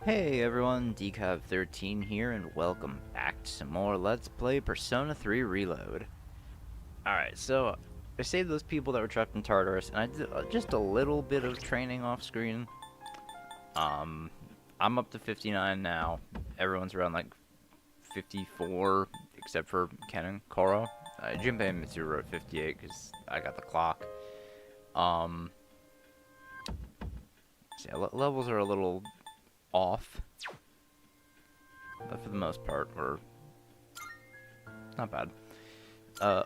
Hey everyone, Decov13 here, and welcome back to some more Let's Play Persona 3 Reload. Alright, so I saved those people that were trapped in Tartarus, and I did just a little bit of training off screen. I'm up to 59 now. Everyone's around like 54, except for Ken and Koro. Junpei and Mitsuru are at 58 because I got the clock. So yeah, levels are a little off, but for the most part, we're not bad.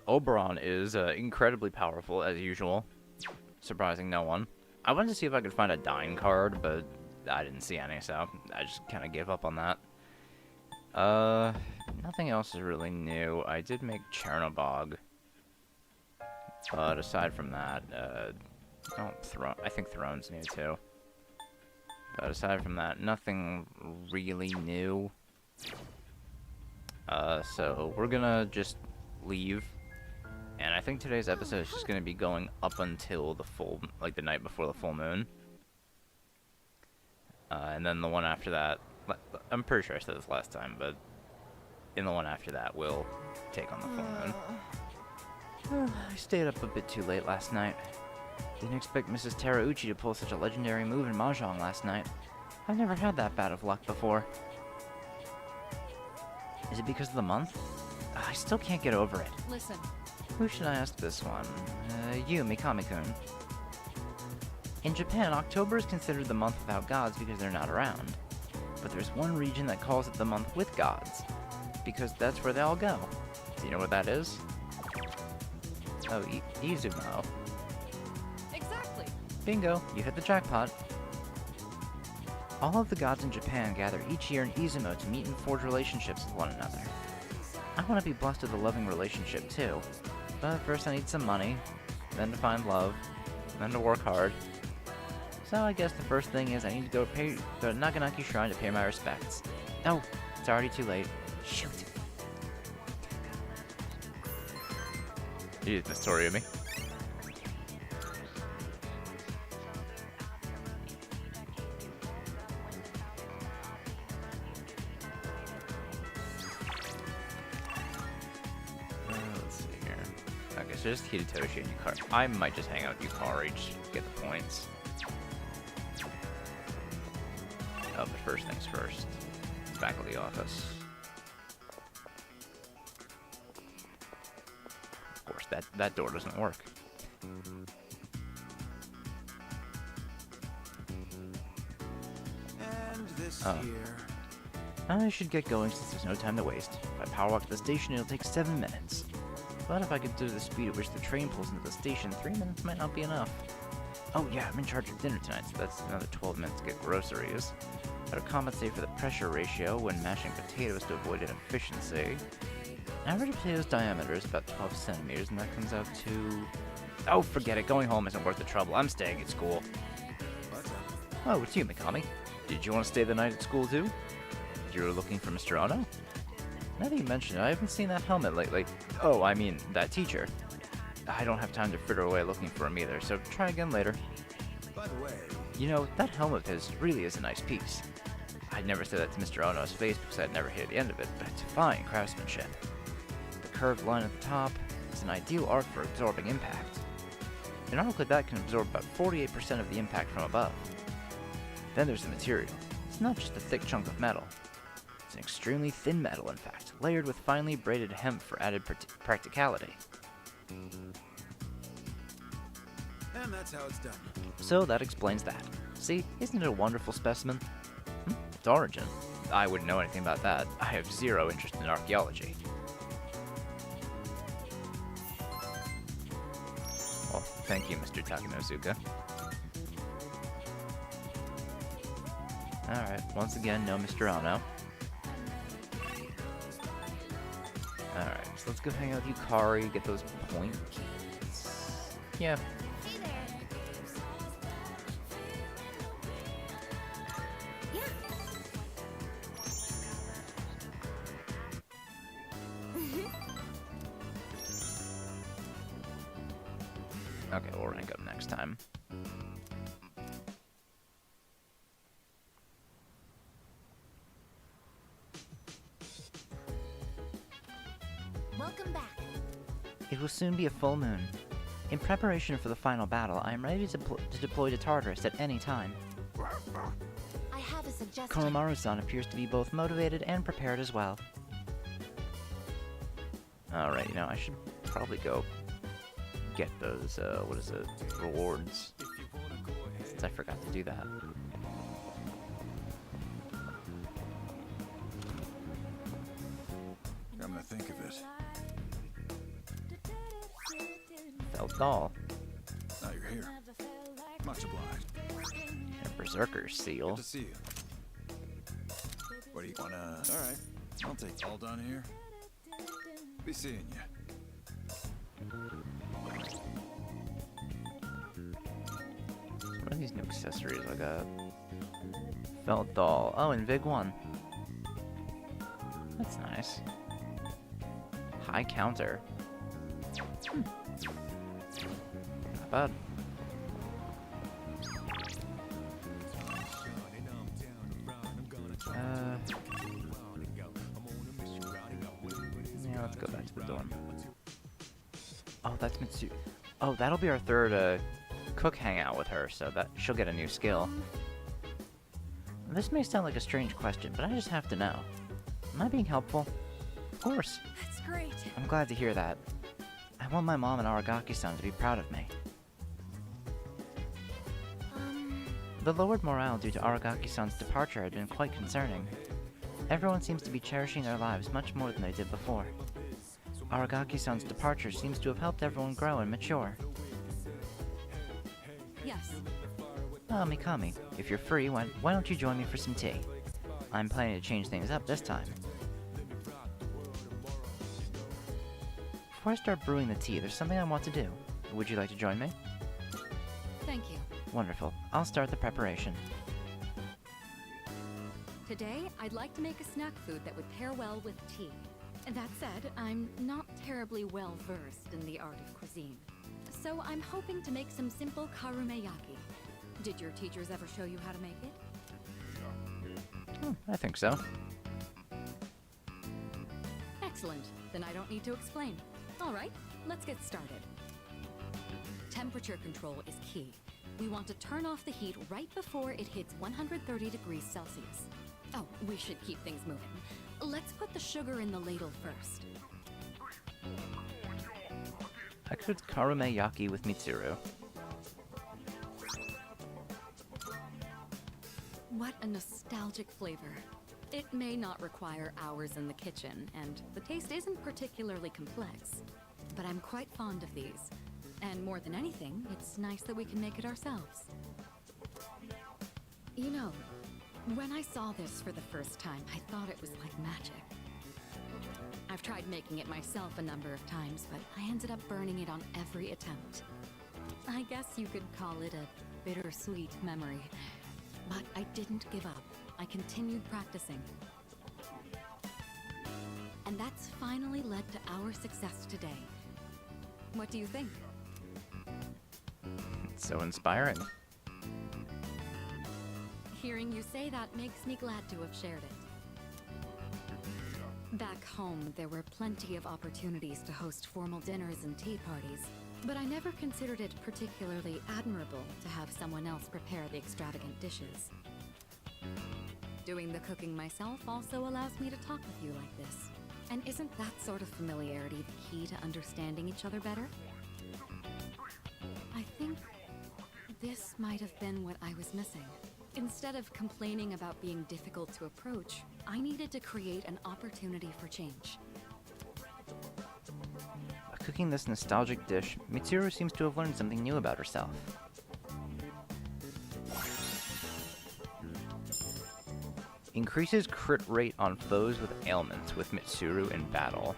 Oberon is incredibly powerful, as usual, surprising no one. I wanted to see if I could find a Dying card, but I didn't see any, so I just kind of gave up on that. Nothing else is really new. I did make Chernobog, but aside from that, I think Throne's new too. But aside from that, nothing really new. So we're gonna just leave. And I think today's episode is just gonna be going up until the the night before the full moon. And then the one after that, I'm pretty sure I said this last time, but in the one after that, we'll take on the full moon. I stayed up a bit too late last night. Didn't expect Mrs. Terauchi to pull such a legendary move in Mahjong last night. I've never had that bad of luck before. Is it because of the month? I still can't get over it. Listen. Who should I ask this one? You, Mikami-kun. In Japan, October is considered the month without gods because they're not around. But there's one region that calls it the month with gods, because that's where they all go. Do you know what that is? Oh, Izumo. Exactly. Bingo, you hit the jackpot. All of the gods in Japan gather each year in Izumo to meet and forge relationships with one another. I want to be blessed with a loving relationship too, but first I need some money, then to find love, then to work hard. So I guess the first thing is I need to go to Naganaki Shrine to pay my respects. Oh, it's already too late. Shoot. You did the story of me. Let's see here. Okay, so just Hidetoshi and Yukari. I might just hang out with Yukari just to get the points. Oh, but first things first. Faculty office. Of course, that door doesn't work. And this here. I should get going since there's no time to waste. If I power walk to the station, it'll take 7 minutes. But if I consider the speed at which the train pulls into the station, 3 minutes might not be enough. Oh yeah, I'm in charge of dinner tonight, so that's another 12 minutes to get groceries. How to compensate for the pressure ratio when mashing potatoes to avoid inefficiency. Average potato's diameter is about 12 centimeters, and that comes out to... Oh, forget it. Going home isn't worth the trouble. I'm staying at school. What's up? Oh, it's you, Mikami. Did you want to stay the night at school, too? You're looking for Mr. Ono? Now that you mention it, I haven't seen that helmet lately. Oh, I mean, that teacher. I don't have time to fritter away looking for him either, so try again later. By the way, You know, that helmet of his really is a nice piece. I'd never say that to Mr. Ono's face because I'd never hit the end of it, but it's fine craftsmanship. The curved line at the top is an ideal arc for absorbing impact. An arc like that can absorb about 48% of the impact from above. Then there's the material. It's not just a thick chunk of metal. It's an extremely thin metal, in fact, layered with finely braided hemp for added practicality. and that's how it's done. So that explains that. See, isn't it a wonderful specimen? Its origin? I wouldn't know anything about that. I have zero interest in archaeology. Well, thank you, Mr. Takanosuka. Alright, once again, no Mr. Ono. Alright, so let's go hang out with Yukari, get those point keys. Yeah. Hey there. Yeah. Okay, we'll rank up next time. Welcome back. It will soon be a full moon. In preparation for the final battle, I am ready to deploy to Tartarus at any time. I have a suggestion. Koromaru-san appears to be both motivated and prepared as well. Alright, I should probably go get those, rewards. Since I forgot to do that. Come to think of it. Felt doll. Now you're here. Much obliged. And Berserker seal. Good to see you. What do you wanna... Alright. I'll take all done here. Be seeing you. What are these new accessories I got? Felt doll. Oh, and Vig 1. That's nice. High counter. Not bad. Yeah, let's go back to the dorm. Oh, that's Mitsu. Oh, that'll be our third cook hangout with her, so that she'll get a new skill. This may sound like a strange question, but I just have to know. Am I being helpful? Of course. That's great. I'm glad to hear that. I want my mom and Aragaki-san to be proud of me. The lowered morale due to Aragaki-san's departure had been quite concerning. Everyone seems to be cherishing their lives much more than they did before. Aragaki-san's departure seems to have helped everyone grow and mature. Yes. Oh, Mikami, if you're free, why don't you join me for some tea? I'm planning to change things up this time. Before I start brewing the tea, there's something I want to do. Would you like to join me? Thank you. Wonderful. I'll start the preparation. Today, I'd like to make a snack food that would pair well with tea. That said, I'm not terribly well versed in the art of cuisine. So I'm hoping to make some simple karumeyaki. Did your teachers ever show you how to make it? I think so. Excellent. Then I don't need to explain. All right, let's get started. Temperature control is key. We want to turn off the heat right before it hits 130 degrees Celsius. Oh, we should keep things moving. Let's put the sugar in the ladle first. I could karumeyaki with Mitsuru. What a nostalgic flavor. It may not require hours in the kitchen, and the taste isn't particularly complex. But I'm quite fond of these. And more than anything, it's nice that we can make it ourselves. You know, when I saw this for the first time, I thought it was like magic. I've tried making it myself a number of times, but I ended up burning it on every attempt. I guess you could call it a bittersweet memory. But I didn't give up. I continued practicing. And that's finally led to our success today. What do you think? It's so inspiring. Hearing you say that makes me glad to have shared it. Back home, there were plenty of opportunities to host formal dinners and tea parties, but I never considered it particularly admirable to have someone else prepare the extravagant dishes. Doing the cooking myself also allows me to talk with you like this. And isn't that sort of familiarity the key to understanding each other better? I think this might have been what I was missing. Instead of complaining about being difficult to approach, I needed to create an opportunity for change. By cooking this nostalgic dish, Mitsuru seems to have learned something new about herself. Increases crit rate on foes with ailments with Mitsuru in battle.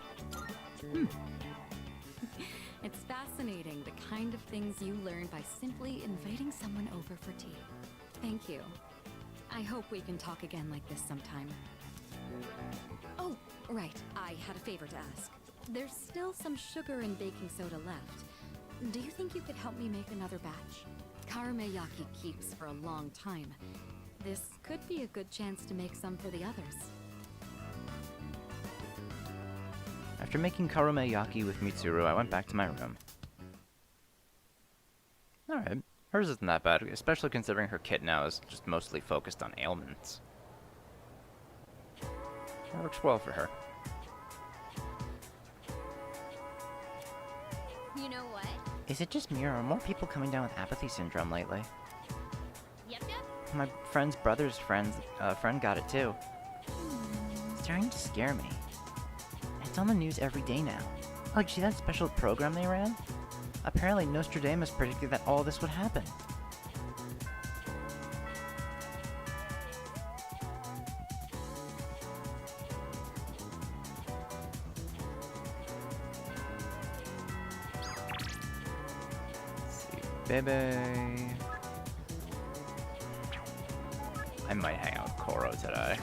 It's fascinating the kind of things you learn by simply inviting someone over for tea. Thank you. I hope we can talk again like this sometime. Oh, right. I had a favor to ask. There's still some sugar and baking soda left. Do you think you could help me make another batch? Karumeyaki keeps for a long time. This could be a good chance to make some for the others. I After making karumeyaki with Mitsuru, I went back to my room. Alright, hers isn't that bad, especially considering her kit now is just mostly focused on ailments. That works well for her. You know what? Is it just me, or are more people coming down with apathy syndrome lately? Yep, yep. My friend's brother's friend got it too. It's starting to scare me. It's on the news every day now. Oh, did you see that special program they ran? Apparently Nostradamus predicted that all this would happen. Let's see, baby. I might hang out with Koro today.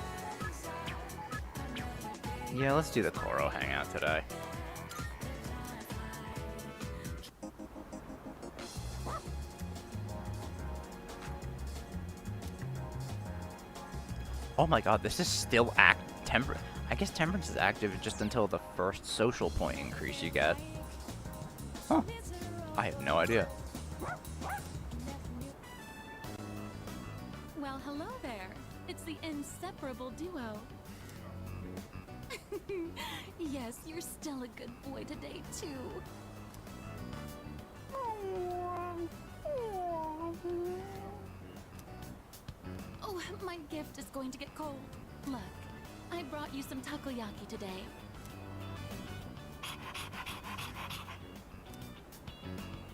Yeah, let's do the Koro hangout today. Oh my god, this is still I guess Temperance is active just until the first social point increase you get. Huh. I have no idea. Well, hello there. It's the inseparable duo. Yes, you're still a good boy today, too. Oh, my gift is going to get cold. Look, I brought you some takoyaki today.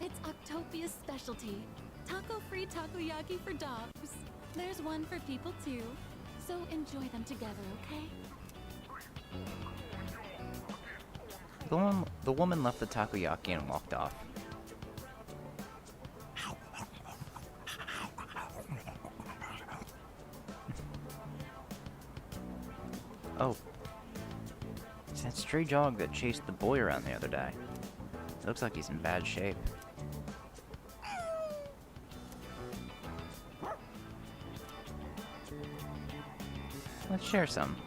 It's Octopia's specialty. Taco-free takoyaki for dogs. There's one for people too, so enjoy them together, okay? The woman left the takoyaki and walked off. Oh. It's that stray dog that chased the boy around the other day. It looks like he's in bad shape. Let's share some.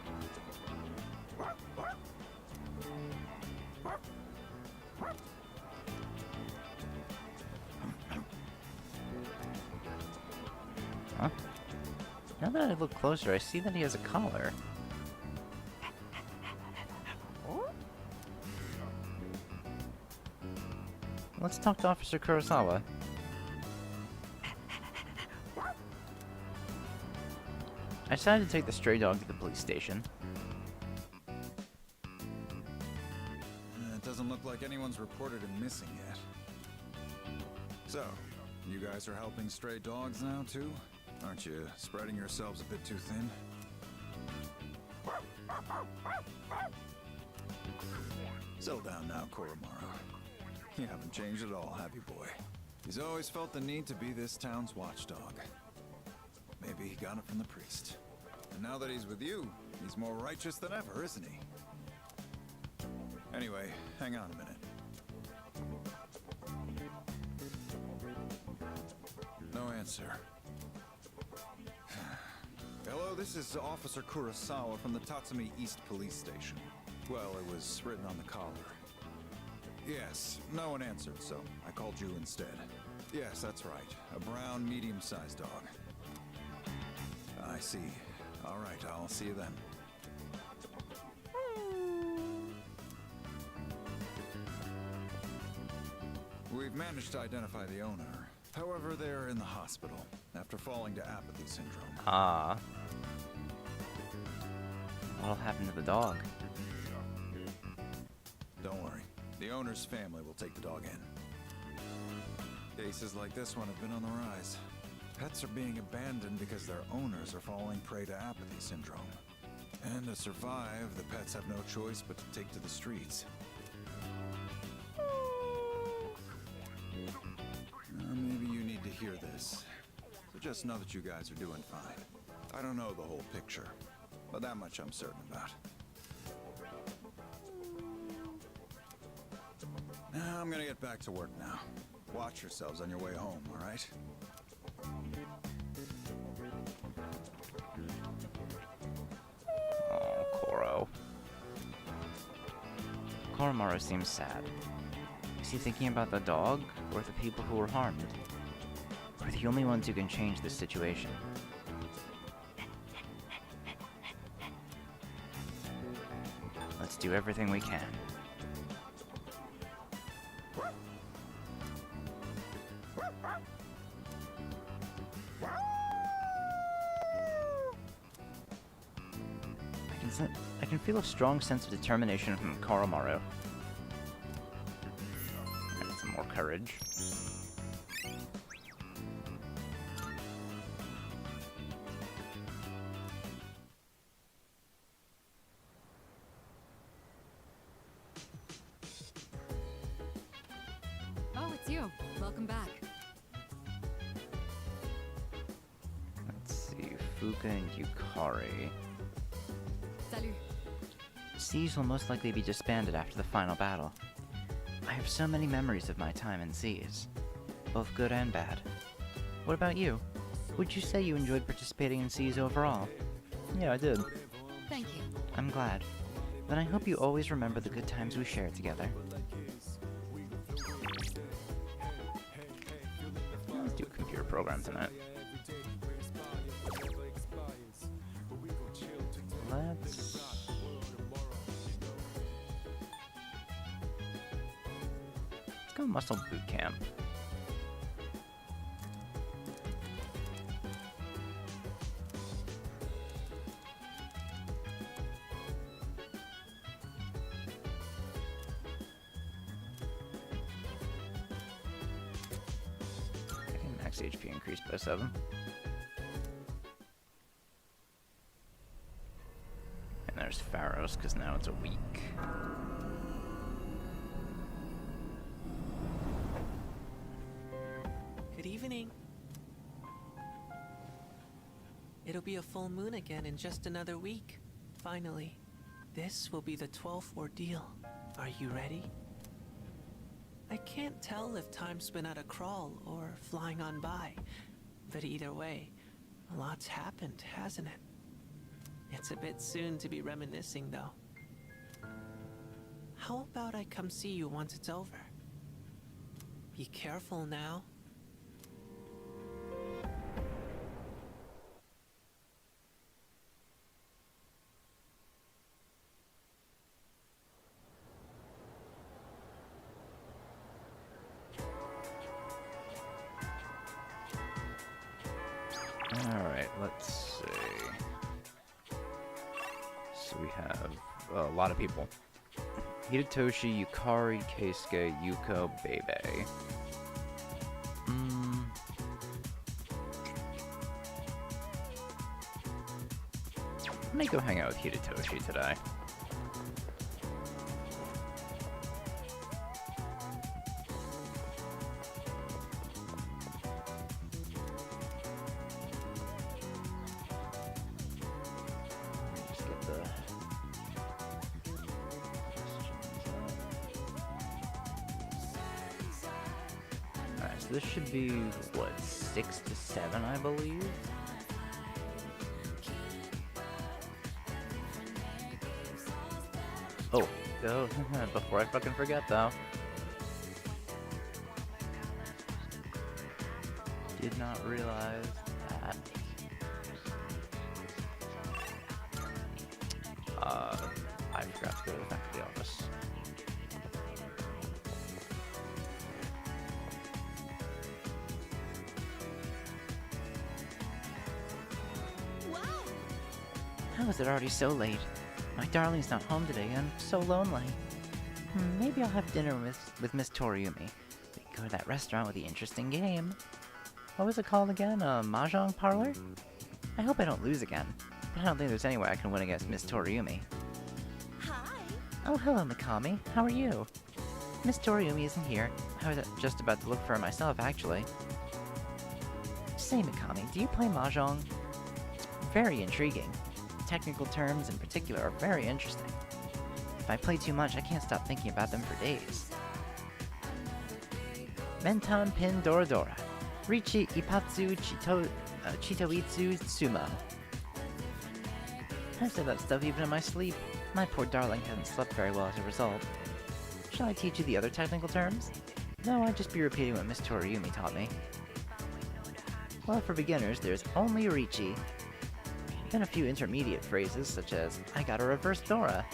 Huh? Now that I look closer, I see that he has a collar. Let's talk to Officer Kurosawa. I decided to take the stray dog to the police station. It doesn't look like anyone's reported him missing yet. So, you guys are helping stray dogs now, too? Aren't you spreading yourselves a bit too thin? Settle down now, Koromaru. You haven't changed at all, have you, boy? He's always felt the need to be this town's watchdog. Maybe he got it from the priest. And now that he's with you, he's more righteous than ever, isn't he? Anyway, hang on a minute. No answer. Hello, this is Officer Kurosawa from the Tatsumi East Police Station. Well, it was written on the collar. Yes, no one answered, so I called you instead. Yes, that's right. A brown, medium-sized dog. I see. All right, I'll see you then. We've managed to identify the owner. However, they're in the hospital after falling to apathy syndrome. Ah. What'll happen to the dog? Don't worry. The owner's family will take the dog in. Cases like this one have been on the rise. Pets are being abandoned because their owners are falling prey to apathy syndrome. And to survive, the pets have no choice but to take to the streets. Maybe you need to hear this. So just know that you guys are doing fine. I don't know the whole picture, but that much I'm certain about. I'm gonna get back to work now. Watch yourselves on your way home, all right? Oh, Koro. Koromaru seems sad. Is he thinking about the dog, or the people who were harmed? We're the only ones who can change this situation. Let's do everything we can. I can feel a strong sense of determination from Koromaru. And some more courage. Oh, it's you. Welcome back. Let's see, Fuka and Yukari. Salut. Seas will most likely be disbanded after the final battle. I have so many memories of my time in Seas, both good and bad. What about you? Would you say you enjoyed participating in Seas overall? Yeah, I did. Thank you. I'm glad. Then I hope you always remember the good times we shared together. Let's do a computer program tonight. Let's go muscle boot camp. Okay, max HP increased by 7. And there's Pharos, because now it's a week. Good evening. It'll be a full moon again in just another week. Finally. This will be the 12th ordeal. Are you ready? I can't tell if time's been at a crawl or flying on by. But either way, a lot's happened, hasn't it? It's a bit soon to be reminiscing, though. How about I come see you once it's over? Be careful now. Alright, let's see. So we have a lot of people. Hidetoshi, Yukari, Keisuke, Yuko, Bebe. Let me go hang out with Hidetoshi today. Just get the Alright, so this should be, what, 6 to 7, I believe? Oh, go, before I fucking forget though. Did not realize that. I forgot to go back to the office. Wow! How is it already so late? My darling's not home today, and I'm so lonely. Maybe I'll have dinner with Miss Toriumi. We can go to that restaurant with the interesting game. What was it called again? A mahjong parlor? I hope I don't lose again, but I don't think there's any way I can win against Miss Toriumi. Hi! Oh, hello, Mikami. How are you? Miss Toriumi isn't here. I was just about to look for her myself, actually. Say, Mikami, do you play mahjong? It's very intriguing. Technical terms in particular are very interesting. If I play too much, I can't stop thinking about them for days. Menton Pin Doradora. Richi Ipatsu Chitoitsu Sumo. I say that stuff even in my sleep. My poor darling hasn't slept very well as a result. Shall I teach you the other technical terms? No, I'd just be repeating what Miss Toriumi taught me. Well, for beginners, there's only Orichi. Then a few intermediate phrases, such as, I got a reverse Dora.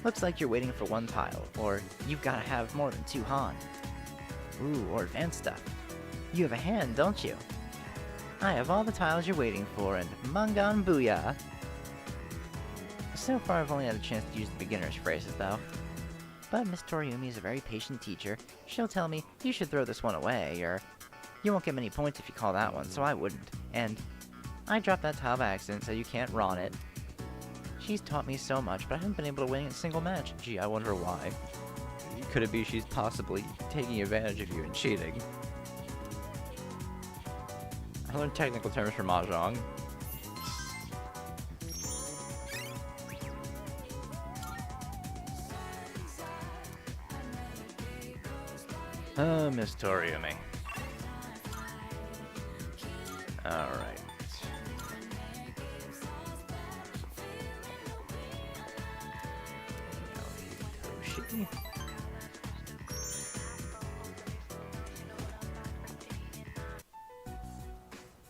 Looks like you're waiting for one tile, or you've gotta have more than 2 Han. Ooh, or advanced stuff. You have a hand, don't you? I have all the tiles you're waiting for, and Mangan Booyah! So far, I've only had a chance to use the beginner's phrases, though. But Miss Toriumi is a very patient teacher. She'll tell me, you should throw this one away, or you won't get many points if you call that one, so I wouldn't. And I dropped that tile by accident, so you can't ron it. She's taught me so much, but I haven't been able to win a single match. Gee, I wonder why. Could it be she's possibly taking advantage of you and cheating? I learned technical terms for Mahjong. Miss Toriumi. Alright. Yoshi.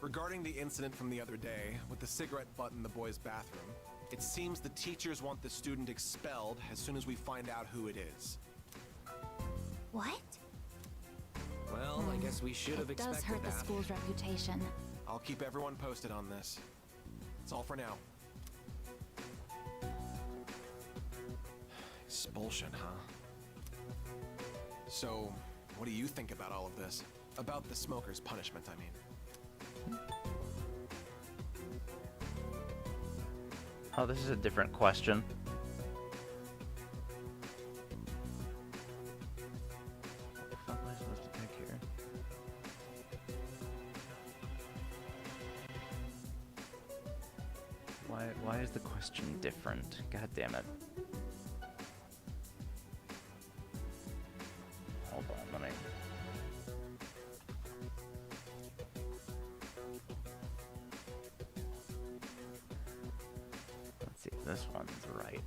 Regarding the incident from the other day, with the cigarette butt in the boys' bathroom, it seems the teachers want the student expelled as soon as we find out who it is. What? Well, I guess we should have It expected does hurt the that. school's reputation. I'll keep everyone posted on this. That's all for now. Expulsion, huh? So, what do you think about all of this? About the smoker's punishment, I mean. Oh, this is a different question. What the fuck am I supposed to pick here? Why is the question different? God damn it. Hold on, let me... Let's see if this one's right.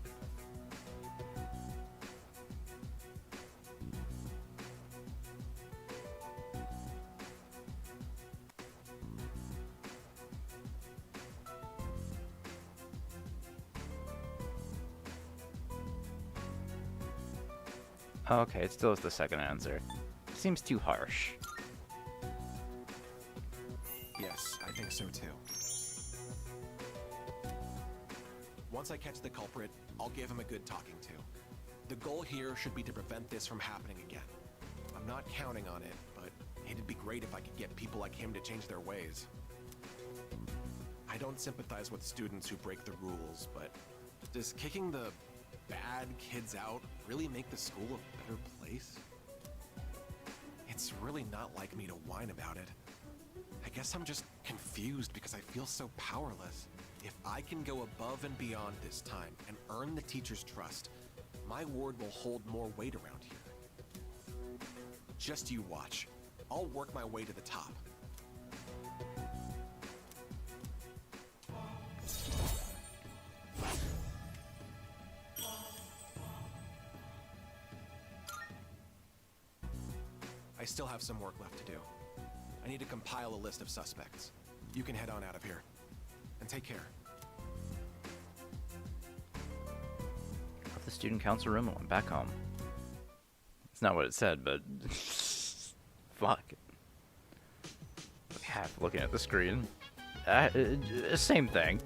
Okay, it still is the second answer. Seems too harsh. Yes, I think so too. Once I catch the culprit, I'll give him a good talking to. The goal here should be to prevent this from happening again. I'm not counting on it, but it'd be great if I could get people like him to change their ways. I don't sympathize with students who break the rules, but does kicking the bad kids out really make the school a better place? It's really not like me to whine about it. I guess I'm just confused because I feel so powerless. If I can go above and beyond this time and earn the teacher's trust, my word will hold more weight around here. Just you watch. I'll work my way to the top. I still have some work left to do. I need to compile a list of suspects. You can head on out of here. And take care. Left the student council room and went back home. It's not what it said, but... Fuck. Half looking at the screen. Same thing.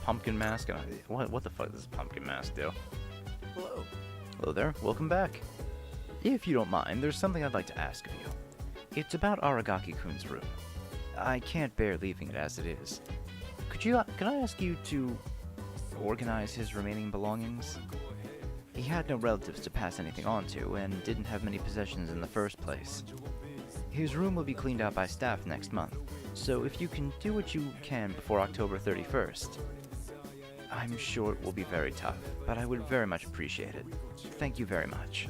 Pumpkin mask. And what the fuck does a pumpkin mask do? Hello. Hello there. Welcome back. If you don't mind, there's something I'd like to ask of you. It's about Aragaki-kun's room. I can't bear leaving it as it is. Could I ask you to organize his remaining belongings? He had no relatives to pass anything on to, and didn't have many possessions in the first place. His room will be cleaned out by staff next month, so if you can do what you can before October 31st, I'm sure it will be very tough, but I would very much appreciate it. Thank you very much.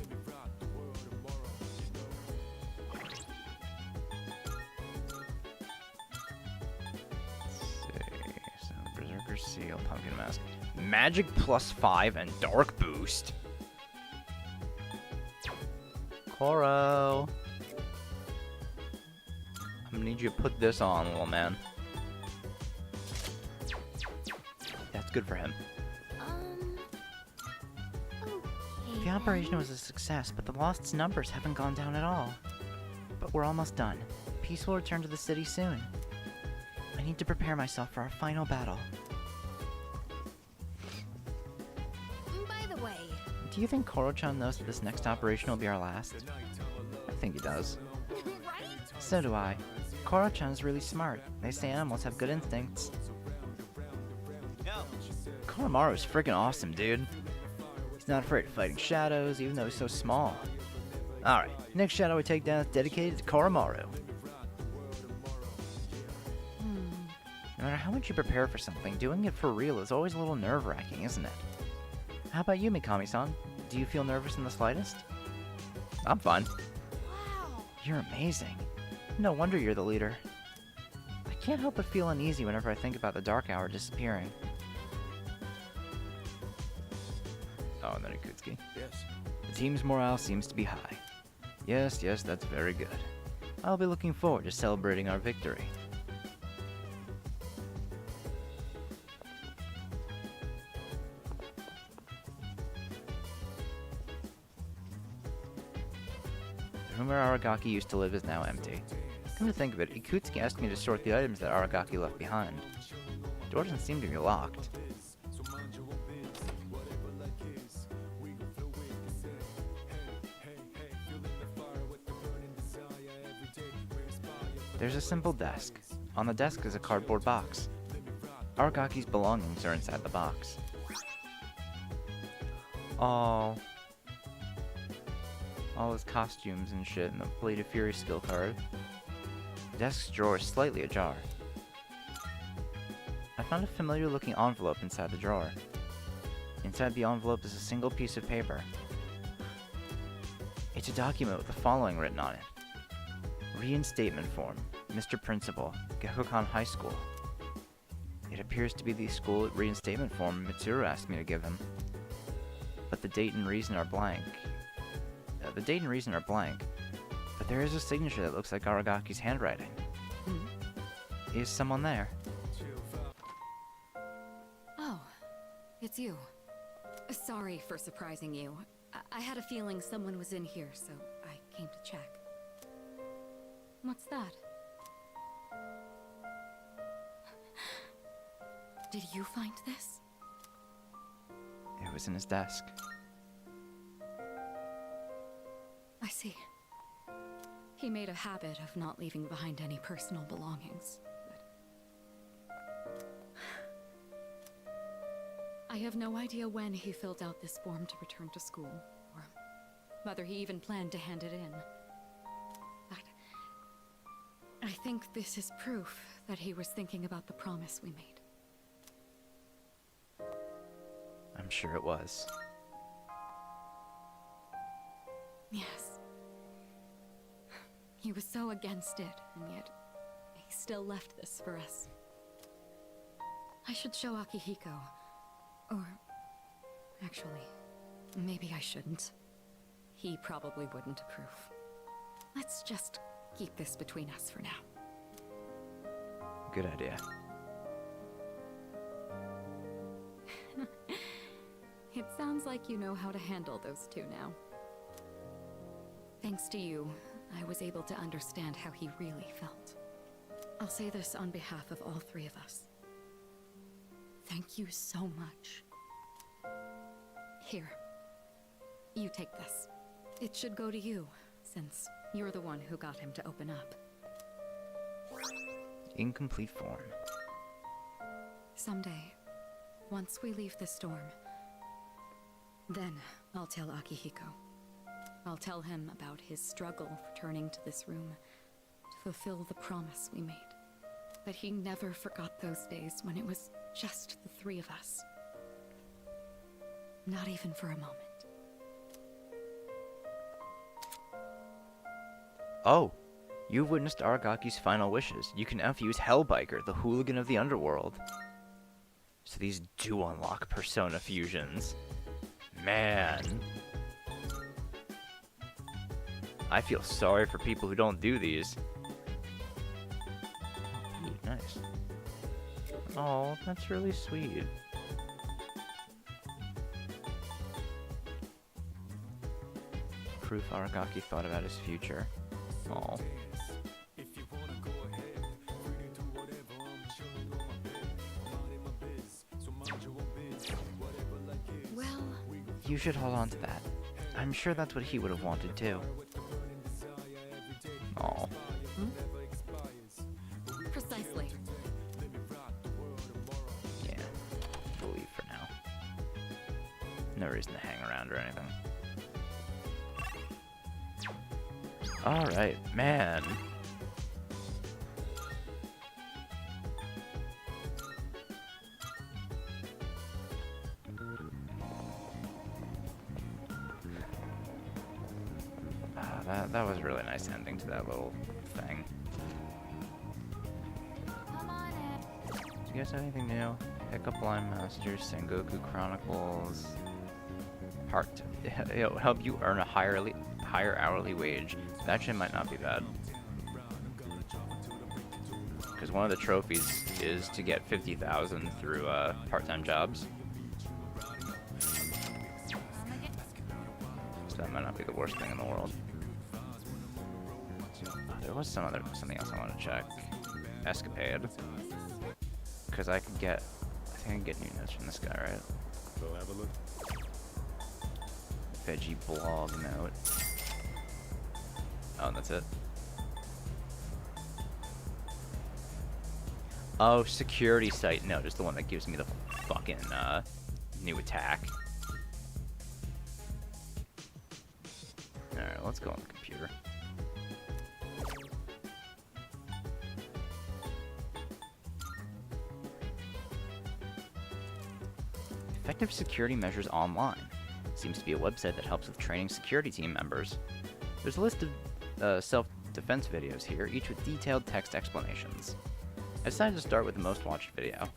Seal, pumpkin mask, magic +5, and dark boost. Koro! I'm gonna need you to put this on, little man. That's good for him. Okay. The operation was a success, but the lost numbers haven't gone down at all. But we're almost done. Peace will return to the city soon. I need to prepare myself for our final battle. By the way, Do you think Koro-chan knows that this next operation will be our last? I think he does. right? So do I. Koro-chan's really smart. They say animals have good instincts. Koromaru's freaking awesome, dude. He's not afraid of fighting shadows, even though he's so small. Alright, next shadow we take down is dedicated to Koromaru. No matter how much you prepare for something, doing it for real is always a little nerve-wracking, isn't it? How about you, Mikami-san? Do you feel nervous in the slightest? I'm fine. Wow. You're amazing. No wonder you're the leader. I can't help but feel uneasy whenever I think about the Dark Hour disappearing. Oh, and then Ikutsuki. Yes. The team's morale seems to be high. Yes, that's very good. I'll be looking forward to celebrating our victory. The room where Aragaki used to live is now empty. Come to think of it, Ikutsuki asked me to sort the items that Aragaki left behind. The door doesn't seem to be locked. There's a simple desk. On the desk is a cardboard box. Aragaki's belongings are inside the box. Oh. All his costumes and shit and the Blade of Fury skill card. The desk's drawer is slightly ajar. I found a familiar looking envelope inside the drawer. Inside the envelope is a single piece of paper. It's a document with the following written on it. Reinstatement form, Mr. Principal, Gekkoukan High School. It appears to be the school reinstatement form Mitsuru asked me to give him. But the date and reason are blank. But there is a signature that looks like Aragaki's handwriting. Is someone there? Oh, it's you. Sorry for surprising you. I had a feeling someone was in here, so I came to check. What's that? Did you find this? It was in his desk. I see. He made a habit of not leaving behind any personal belongings. I have no idea when he filled out this form to return to school, or whether he even planned to hand it in. But I think this is proof that he was thinking about the promise we made. I'm sure it was. Yes. He was so against it, and yet he still left this for us. I should show Akihiko. Or... actually, maybe I shouldn't. He probably wouldn't approve. Let's just keep this between us for now. Good idea. It sounds like you know how to handle those two now. Thanks to you, I was able to understand how he really felt. I'll say this on behalf of all three of us. Thank you so much. Here. You take this. It should go to you, since you're the one who got him to open up. Incomplete form. Someday, once we leave this storm, then I'll tell Akihiko. I'll tell him about his struggle returning to this room to fulfill the promise we made. That he never forgot those days when it was just the three of us. Not even for a moment. Oh, you've witnessed Aragaki's final wishes. You can now use Hellbiker, the hooligan of the underworld. So these do unlock persona fusions. Man. I feel sorry for people who don't do these. Ooh, nice. Oh, that's really sweet. Proof Aragaki thought about his future. Oh. Well, You should hold on to that. I'm sure that's what he would have wanted too. Oh. Precisely. Yeah. We'll leave for now. No reason to hang around or anything. Alright, man. That was a really nice ending to that little thing. come on in. Do you guys have anything new? Pickup Line Masters, Sengoku Chronicles. It'll help you earn a higher hourly wage. That shit might not be bad. Because one of the trophies is to get 50,000 through part-time jobs. So that might not be the worst thing in the world. There was something else I wanted to check. Escapade. Because I think I can get new notes from this guy, right? Go have a look. Veggie blog note. Oh, and that's it. Oh, security site note is the one that gives me the fucking new attack. Alright, let's go on the computer. Effective security measures online. Seems to be a website that helps with training security team members. There's a list of self-defense videos here, each with detailed text explanations. I decided to start with the most watched video.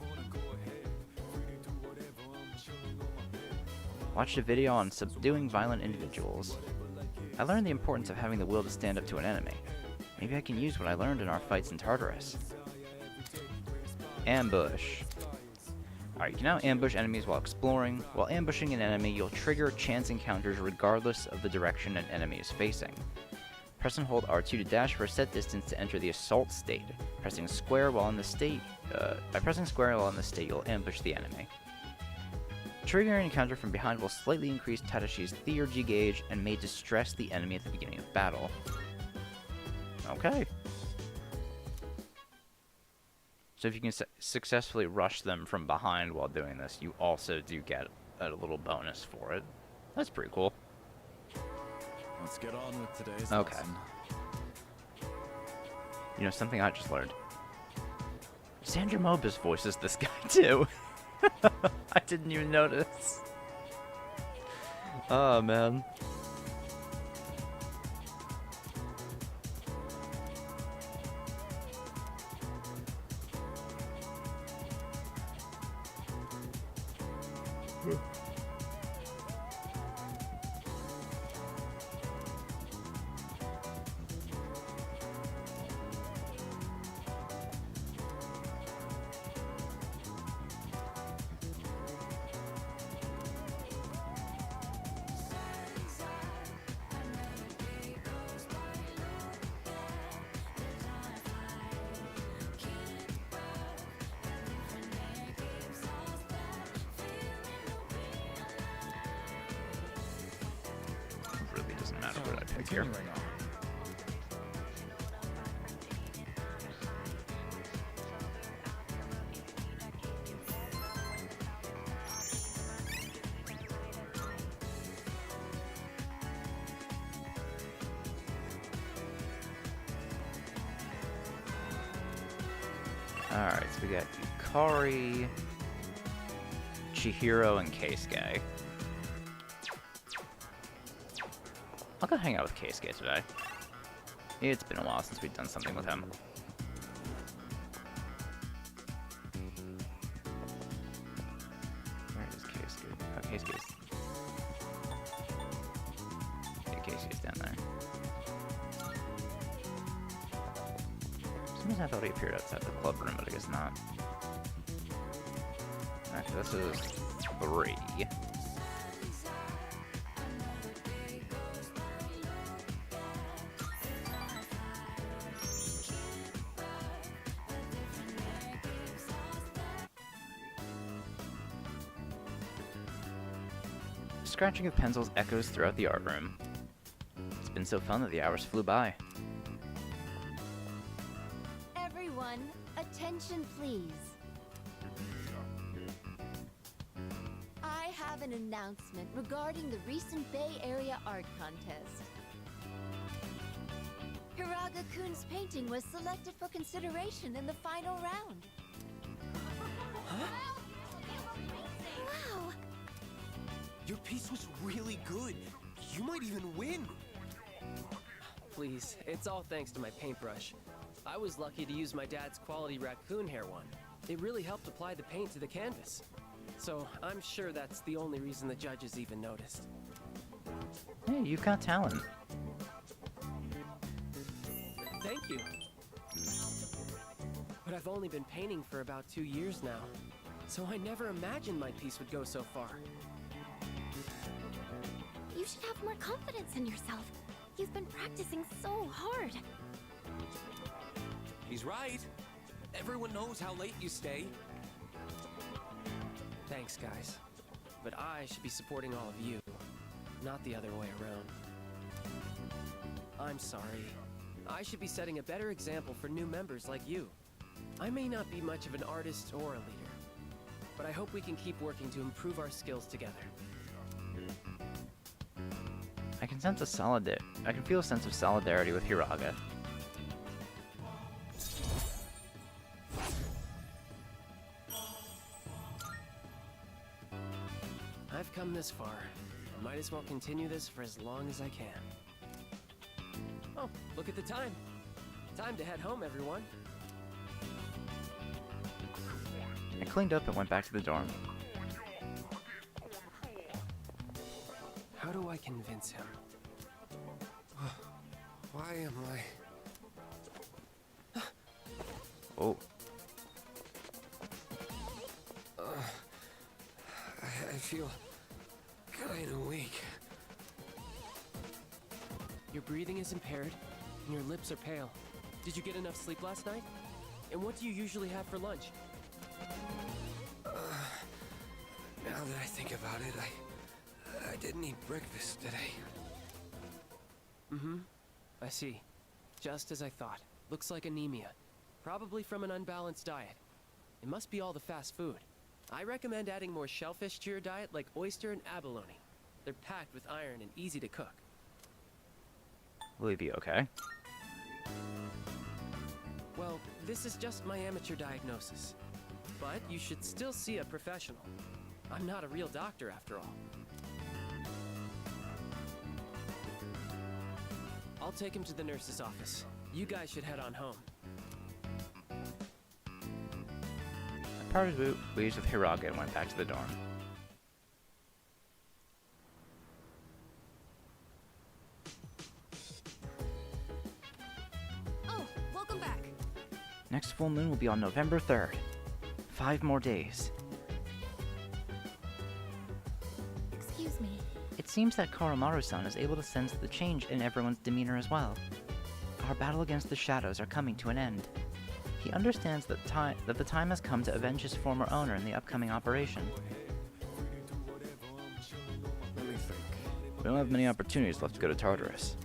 Watched a video on subduing violent individuals. I learned the importance of having the will to stand up to an enemy. Maybe I can use what I learned in our fights in Tartarus. Ambush. Alright, you can now ambush enemies while exploring. While ambushing an enemy, you'll trigger chance encounters regardless of the direction an enemy is facing. Press and hold R2 to dash for a set distance to enter the assault state. By pressing square while in the state, you'll ambush the enemy. Triggering an encounter from behind will slightly increase Tadashi's theurgy gauge and may distress the enemy at the beginning of battle. Okay. So if you can successfully rush them from behind while doing this, you also do get a little bonus for it. That's pretty cool. Let's get on with today's Okay. lesson. You know, something I just learned. Sandra Mobus voices this guy too. I didn't even notice. Oh, man. Really doesn't matter what I pick here. Continuing on. Alright, so we got Yukari, Chihiro, and Keisuke. I'll go hang out with Keisuke today. It's been a while since we've done something with him. Where is Keisuke? Oh, Keisuke's... Yeah, Keisuke's down there. had already appeared outside the club room, but I guess not. Actually, this is 3. Scratching of pencils echoes throughout the art room. It's been so fun that the hours flew by. Everyone, attention please. I have an announcement regarding the recent Bay Area art contest. Hiraga-kun's painting was selected for consideration in the final round. Wow! Your piece was really good. You might even win. Please, it's all thanks to my paintbrush. I was lucky to use my dad's quality raccoon hair one. It really helped apply the paint to the canvas. So I'm sure that's the only reason the judges even noticed. Hey, you've got talent. Thank you. But I've only been painting for about 2 years now, so I never imagined my piece would go so far. You should have more confidence in yourself. You've been practicing so hard. He's right. Everyone knows how late you stay. Thanks, guys. But I should be supporting all of you, not the other way around. I'm sorry. I should be setting a better example for new members like you. I may not be much of an artist or a leader, but I hope we can keep working to improve our skills together. I can feel a sense of solidarity with Hiraga. I've come this far. Might as well continue this for as long as I can. Oh, look at the time. Time to head home, everyone. I cleaned up and went back to the dorm. How do I convince him? Why am I... Oh, I feel kind of weak. Your breathing is impaired, and your lips are pale. Did you get enough sleep last night? And what do you usually have for lunch? Now that I think about it, I didn't eat breakfast today. Mm-hmm. I see. Just as I thought. Looks like anemia. Probably from an unbalanced diet. It must be all the fast food. I recommend adding more shellfish to your diet like oyster and abalone. They're packed with iron and easy to cook. will he be okay? Well, this is just my amateur diagnosis. But you should still see a professional. I'm not a real doctor after all. I'll take him to the nurse's office. You guys should head on home. I parted ways with Hiraga and went back to the dorm. Oh, welcome back. Next full moon will be on November 3rd. 5 more days. Excuse me. It seems that Koromaru-san is able to sense the change in everyone's demeanor as well. Our battle against the shadows are coming to an end. He understands that the time has come to avenge his former owner in the upcoming operation. Let me think. We don't have many opportunities left to go to Tartarus.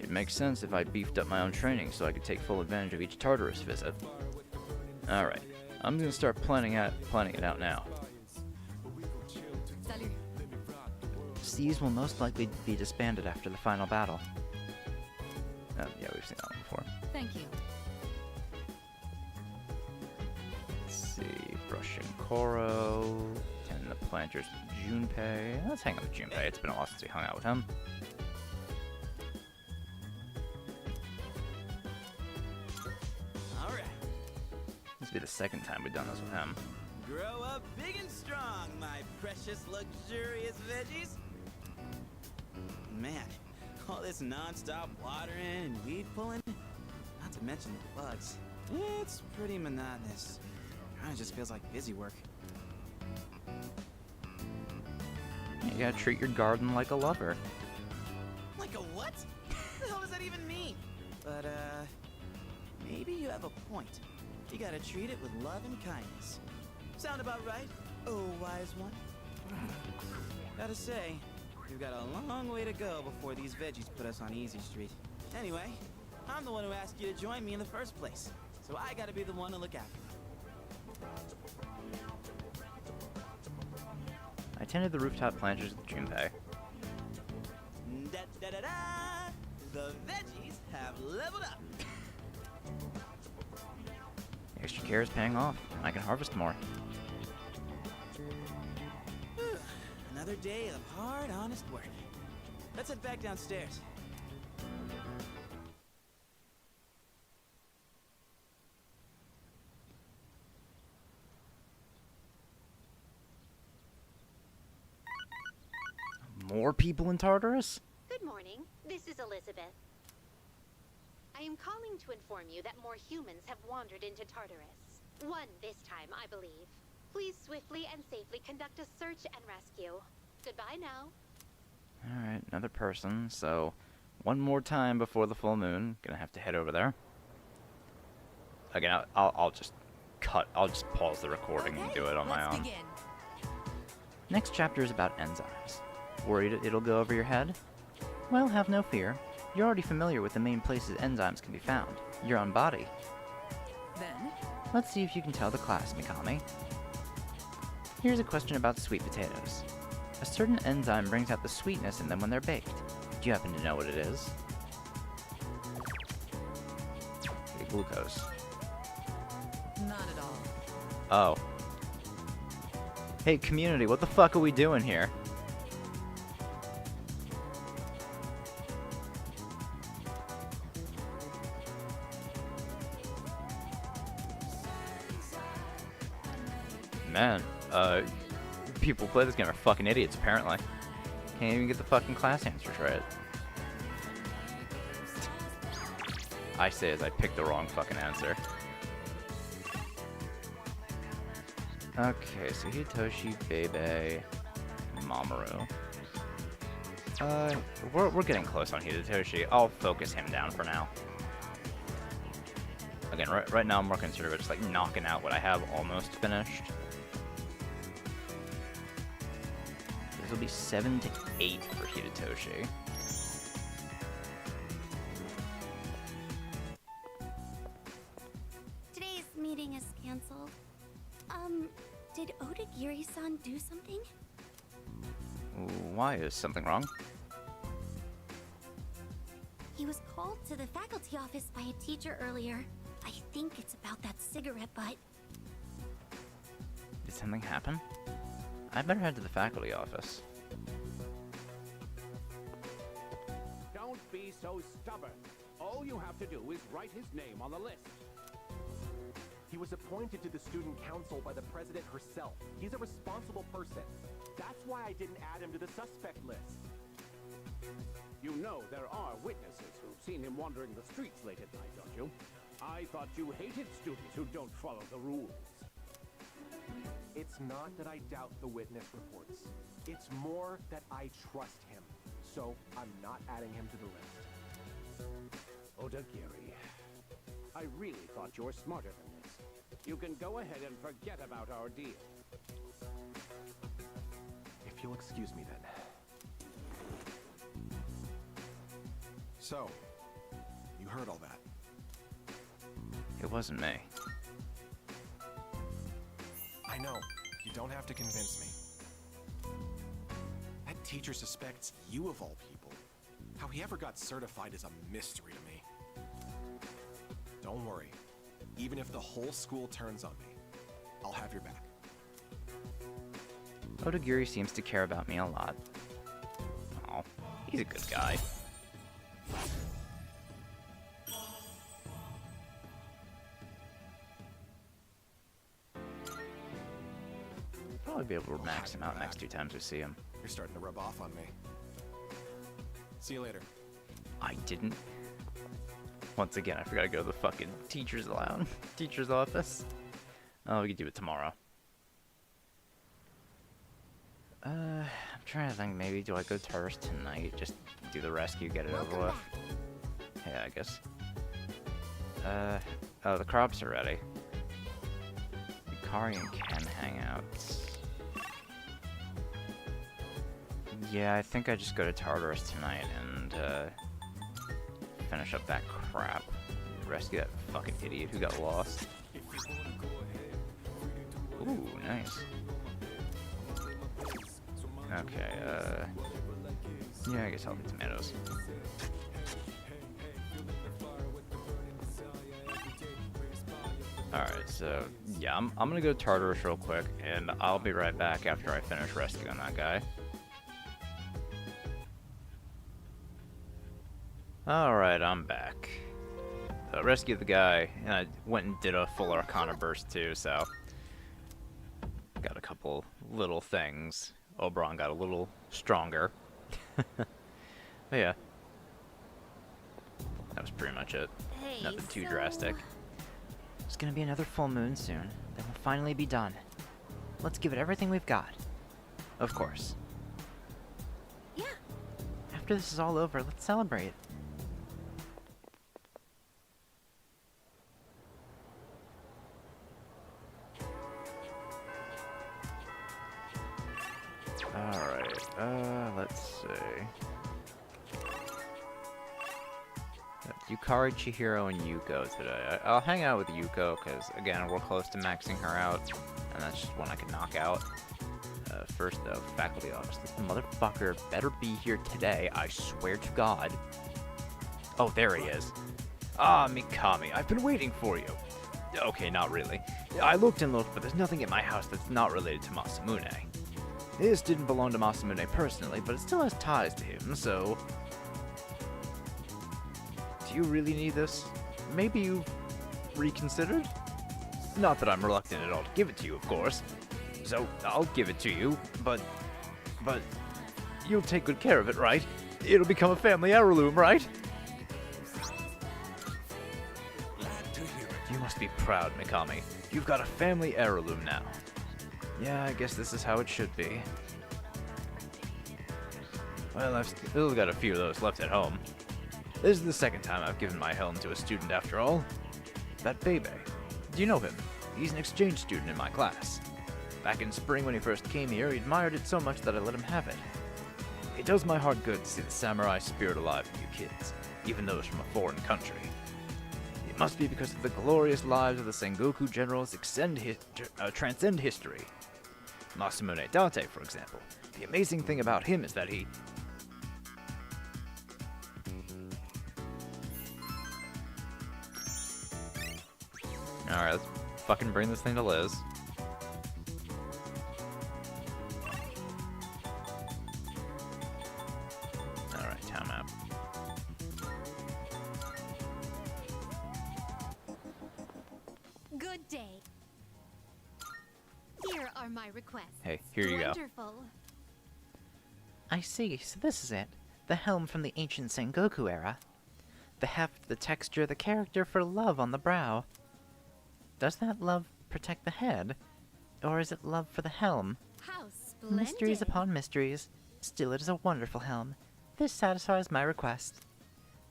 It makes sense if I beefed up my own training so I could take full advantage of each Tartarus visit. Alright, I'm gonna start planning it out now. Salut. Seas will most likely be disbanded after the final battle. Yeah, we've seen that one before. Thank you. Let's see, brushing Koro, tending the planters with Junpei. Let's hang out with Junpei. It's been a while since we hung out with him. All right. This will be the second time we've done this with him. Grow up big and strong, my precious luxurious veggies. Man, all this non-stop watering and weed pulling, not to mention the bugs. It's pretty monotonous. Kinda just feels like busy work. You gotta treat your garden like a lover. Like a what? What the hell does that even mean? But, maybe you have a point. You gotta treat it with love and kindness. Sound about right? Oh, wise one. Gotta say, we've got a long way to go before these veggies put us on Easy Street. Anyway, I'm the one who asked you to join me in the first place, so I gotta be the one to look after you. I attended the rooftop planters with Junpei. Da da da da! The veggies have leveled up. The extra care is paying off, and I can harvest more. Another day of hard, honest work. Let's head back downstairs. More people in Tartarus? Good morning. This is Elizabeth. I am calling to inform you that more humans have wandered into Tartarus. One this time, I believe. Please swiftly and safely conduct a search and rescue. Goodbye now. Alright, another person, so one more time before the full moon. Gonna have to head over there. Again, I'll just pause the recording and do it on my own. Next chapter is about enzymes. Worried it'll go over your head? Well, have no fear. You're already familiar with the main places enzymes can be found. Your own body. Then? Let's see if you can tell the class, Mikami. Here's a question about sweet potatoes. A certain enzyme brings out the sweetness in them when they're baked. Do you happen to know what it is? Okay, glucose. Not at all. Oh. Hey, community, what the fuck are we doing here? Man, people who play this game are fucking idiots, apparently. Can't even get the fucking class answers right. I say as I picked the wrong fucking answer. Okay, so Hitoshi, Bebe, Mamoru. We're getting close on Hitoshi. I'll focus him down for now. Again, right now I'm more concerned about just like knocking out what I have almost finished. This will be 7 to 8 for Hitoshi. Today's meeting is canceled. Did Odagiri-san do something? Why is something wrong? He was called to the faculty office by a teacher earlier. I think it's about that cigarette butt. Did something happen? I better head to the faculty office. Don't be so stubborn. All you have to do is write his name on the list. He was appointed to the student council by the president herself. He's a responsible person. That's why I didn't add him to the suspect list. You know there are witnesses who've seen him wandering the streets late at night, don't you? I thought you hated students who don't follow the rules. It's not that I doubt the witness reports. It's more that I trust him. So I'm not adding him to the list. Odagiri, I really thought you were smarter than this. You can go ahead and forget about our deal. If you'll excuse me then. So, you heard all that. It wasn't me. I know. You don't have to convince me. That teacher suspects you of all people. How he ever got certified is a mystery to me. Don't worry. Even if the whole school turns on me, I'll have your back. Odagiri seems to care about me a lot. Oh, he's a good guy. Probably be able to max him out next 2 times we see him. You're starting to rub off on me. See you later. I didn't. Once again, I forgot to go to the fucking teacher's lounge, teacher's office. Oh, we could do it tomorrow. I'm trying to think, maybe do I go to Tartarus tonight? Just do the rescue, get it over with. Yeah, I guess. Oh, the crops are ready. Yukarian can hang out. Yeah, I think I just go to Tartarus tonight and, finish up that crap. Rescue that fucking idiot who got lost. Ooh, nice. Okay, yeah, I guess I'll do tomatoes. Alright, so, yeah, I'm gonna go to Tartarus real quick, and I'll be right back after I finish rescuing that guy. Alright, I'm back. Rescued the guy, and I went and did a full Arcana burst too, so... Got a couple little things. Oberon got a little stronger. But yeah. That was pretty much it. Hey, Nothing too drastic. It's gonna be another full moon soon. Then we'll finally be done. Let's give it everything we've got. Of course. Yeah. After this is all over, let's celebrate. Alright, let's see. Yukari, Chihiro, and Yuko today. I'll hang out with Yuko, because, again, we're close to maxing her out, and that's just one I can knock out. First, though, faculty office. This motherfucker better be here today, I swear to God. Oh, there he is. Ah, Mikami, I've been waiting for you. Okay, not really. I looked and looked, but there's nothing at my house that's not related to Masamune. This didn't belong to Masamune personally, but it still has ties to him, so... Do you really need this? Maybe you've reconsidered? Not that I'm reluctant at all to give it to you, of course. So, I'll give it to you, but you'll take good care of it, right? It'll become a family heirloom, right? You must be proud, Mikami. You've got a family heirloom now. Yeah, I guess this is how it should be. Well, I've still got a few of those left at home. This is the second time I've given my helm to a student after all. That Bebe. Do you know him? He's an exchange student in my class. Back in spring when he first came here, he admired it so much that I let him have it. It does my heart good to see the samurai spirit alive in you kids, even those from a foreign country. It must be because of the glorious lives of the Sengoku generals transcend history. Masamune Date, for example. The amazing thing about him is that he... Alright, let's fucking bring this thing to Liz. Alright, time out. Good day. Here are my requests. Hey, here you go. Wonderful. I see, so this is it. The helm from the ancient Sengoku era. The heft, the texture, the character for love on the brow. Does that love protect the head? Or is it love for the helm? How splendid. Mysteries upon mysteries. Still, it is a wonderful helm. This satisfies my request.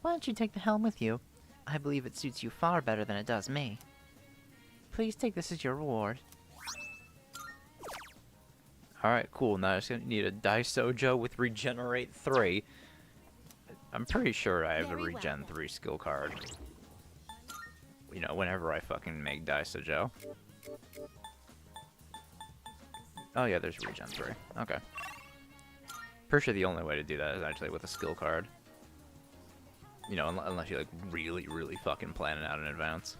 Why don't you take the helm with you? I believe it suits you far better than it does me. Please take this as your reward. Alright, cool. Now I just need a Daisojo with Regenerate 3. I'm pretty sure I have a Regen 3 skill card. You know, whenever I fucking make Daisojo. Oh yeah, there's Regen 3. Okay. Pretty sure the only way to do that is actually with a skill card. You know, unless you like really, really fucking plan it out in advance.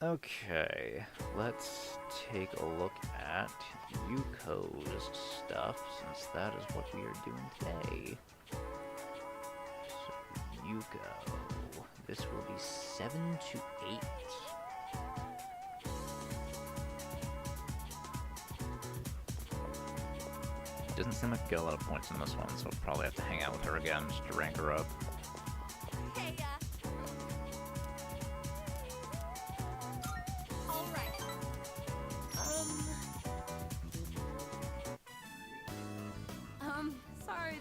Okay, let's take a look at Yuko's stuff, since that is what we are doing today. So, Yuko, this will be 7 to 8. Doesn't seem like I get a lot of points in this one, so I'll probably have to hang out with her again just to rank her up.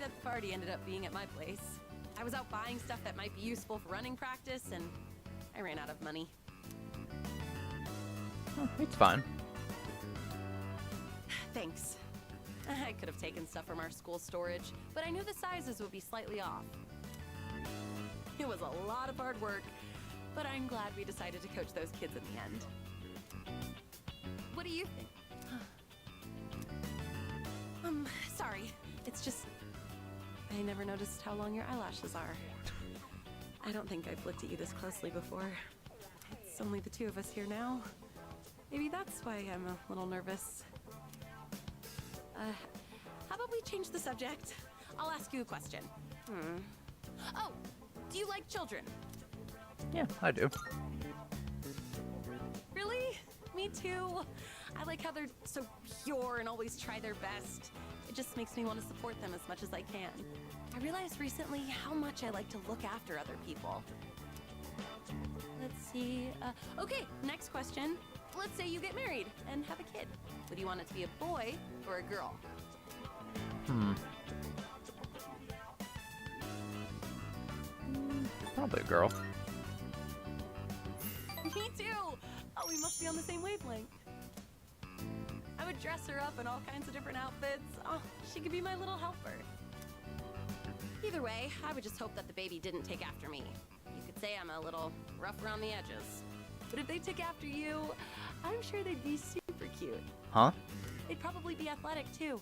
that the party ended up being at my place. I was out buying stuff that might be useful for running practice, and I ran out of money. It's fine. Thanks. I could have taken stuff from our school storage, but I knew the sizes would be slightly off. It was a lot of hard work, but I'm glad we decided to coach those kids in the end. What do you think? Sorry. It's just... I never noticed how long your eyelashes are. I don't think I've looked at you this closely before. It's only the two of us here now. Maybe that's why I'm a little nervous. How about we change the subject? I'll ask you a question. Oh, do you like children? Yeah, I do. Really? Me too. I like how they're so pure and always try their best. It just makes me want to support them as much as I can. I realized recently how much I like to look after other people. Let's see. Okay, next question. Let's say you get married and have a kid. Would you want it to be a boy or a girl? Probably a girl. Me too! Oh, we must be on the same wavelength. I would dress her up in all kinds of different outfits. Oh, she could be my little helper. Either way, I would just hope that the baby didn't take after me. You could say I'm a little rough around the edges. But if they took after you, I'm sure they'd be super cute. Huh? They'd probably be athletic too.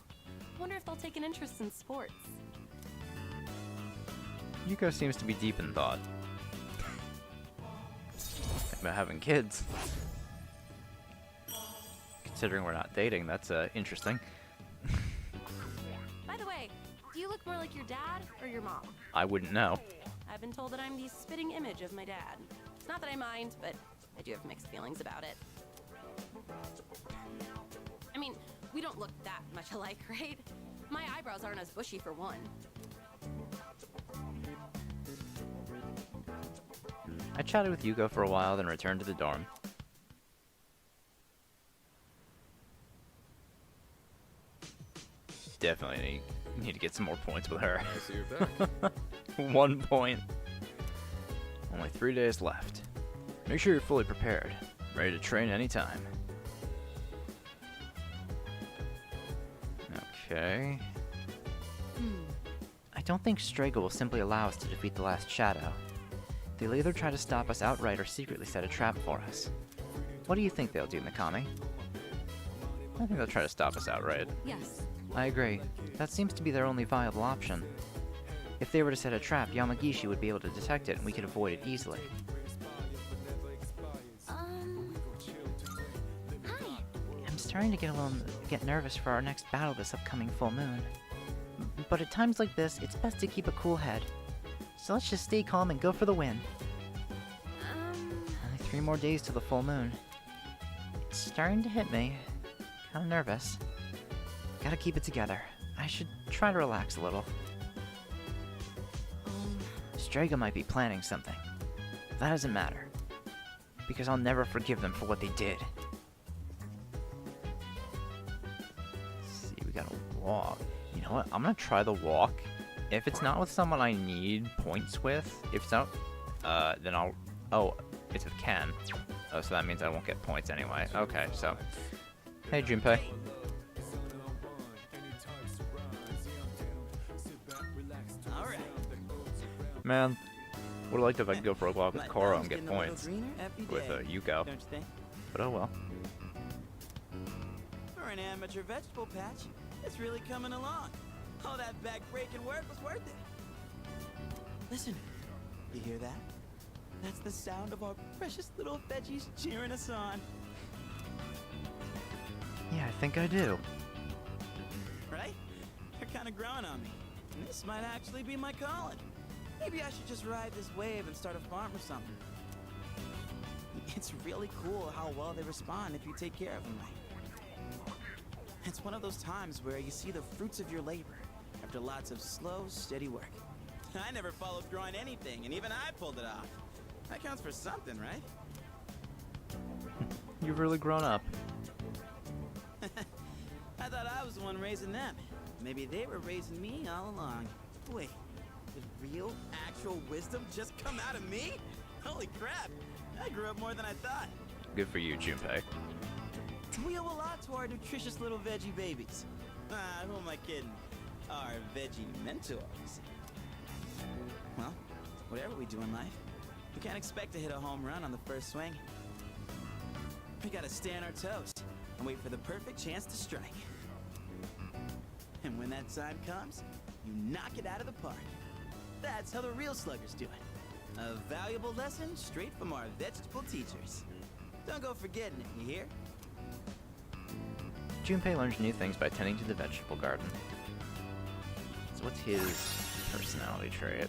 Wonder if they'll take an interest in sports. Yuko seems to be deep in thought. About having kids. Considering we're not dating, that's interesting. By the way, do you look more like your dad or your mom? I wouldn't know. I've been told that I'm the spitting image of my dad. It's not that I mind, but I do have mixed feelings about it. I mean, we don't look that much alike, right? My eyebrows aren't as bushy for one. I chatted with Yuko for a while, then returned to the dorm. Definitely need to get some more points with her. I see you're back. 1 point. Only 3 days left. Make sure you're fully prepared, ready to train anytime. Okay. I don't think Strega will simply allow us to defeat the last shadow. They'll either try to stop us outright or secretly set a trap for us. What do you think they'll do, Mikami? I think they'll try to stop us outright. Yes. I agree. That seems to be their only viable option. If they were to set a trap, Yamagishi would be able to detect it and we could avoid it easily. Hi. I'm starting to get nervous for our next battle this upcoming full moon. But at times like this, it's best to keep a cool head. So let's just stay calm and go for the win. Only 3 more days till the full moon. It's starting to hit me. Kinda nervous. Gotta keep it together. I should try to relax a little. Strega might be planning something. That doesn't matter. Because I'll never forgive them for what they did. Let's see, we gotta walk. You know what? I'm gonna try the walk. If it's not with someone I need points with, if it's not, then I'll... Oh, it's with Ken. Oh, so that means I won't get points anyway. Okay, so... Hey, Junpei. Alright. Man, would've liked if I could go for a walk with Koro and get points. With Yuko. Don't you think? But oh well. For an amateur vegetable patch, it's really coming along. All that back-breaking work was worth it. Listen, you hear that? That's the sound of our precious little veggies cheering us on. Yeah, I think I do. Right? They're kind of growing on me. And this might actually be my calling. Maybe I should just ride this wave and start a farm or something. It's really cool how well they respond if you take care of them right. It's one of those times where you see the fruits of your labor after lots of slow, steady work. I never followed growing anything, and even I pulled it off. That counts for something, right? You've really grown up. I thought I was the one raising them. Maybe they were raising me all along. Wait, did real, actual wisdom just come out of me? Holy crap! I grew up more than I thought. Good for you, Junpei. We owe a lot to our nutritious little veggie babies. Who am I kidding? Our veggie mentors. Well, whatever we do in life, we can't expect to hit a home run on the first swing. We gotta stay on our toes and wait for the perfect chance to strike. And when that time comes, you knock it out of the park. That's how the real sluggers do it. A valuable lesson straight from our vegetable teachers. Don't go forgetting it, you hear? Junpei learns new things by tending to the vegetable garden. So what's his personality trait?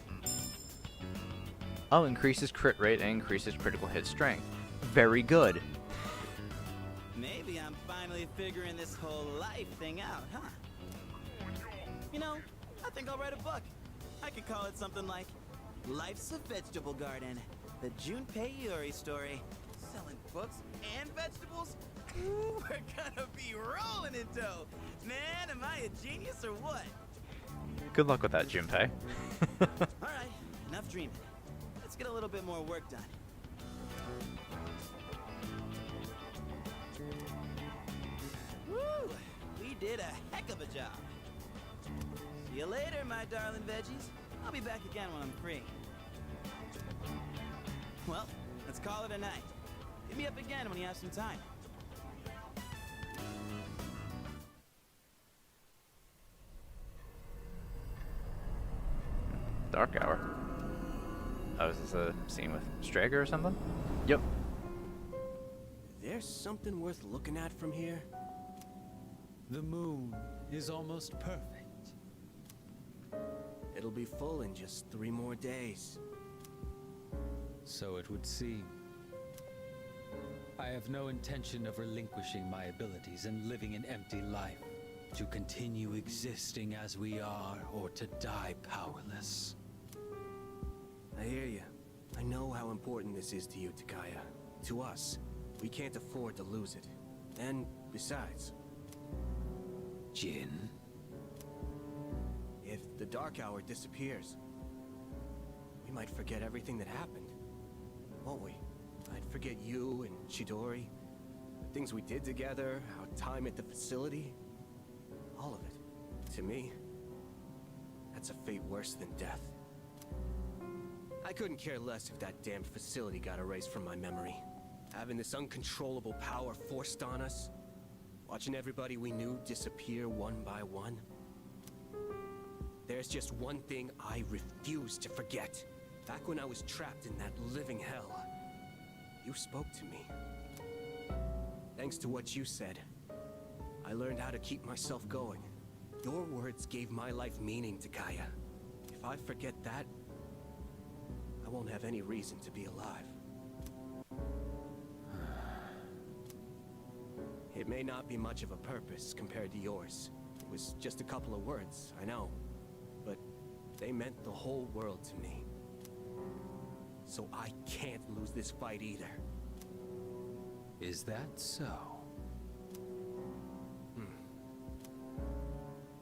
Oh, increases crit rate and increases critical hit strength. Very good. Maybe I'm finally figuring this whole life thing out, huh? You know, I think I'll write a book. I could call it something like Life's a Vegetable Garden, the Junpei Iori story. Selling books and vegetables? Ooh, we're gonna be rolling in dough. Man, am I a genius or what? Good luck with that, Junpei. Alright, enough dreaming. Let's get a little bit more work done. Woo! We did a heck of a job. See you later, my darling veggies. I'll be back again when I'm free. Well, let's call it a night. Hit me up again when you have some time. Dark Hour. Oh, is this a scene with Strager or something? Yep. There's something worth looking at from here. The moon is almost perfect. It'll be full in just 3 more days. So it would seem. I have no intention of relinquishing my abilities and living an empty life. To continue existing as we are, or to die powerless. I hear you. I know how important this is to you, Takaya. To us, we can't afford to lose it. And besides... Jin? If the Dark Hour disappears, we might forget everything that happened. Won't we? I'd forget you and Chidori, the things we did together, our time at the facility. All of it. To me, that's a fate worse than death. I couldn't care less if that damned facility got erased from my memory. Having this uncontrollable power forced on us, watching everybody we knew disappear one by one. There's just one thing I refuse to forget. Back when I was trapped in that living hell, you spoke to me. Thanks to what you said, I learned how to keep myself going. Your words gave my life meaning, Takaya. If I forget that, I won't have any reason to be alive. It may not be much of a purpose compared to yours. It was just a couple of words, I know. But they meant the whole world to me. So I can't lose this fight either. Is that so?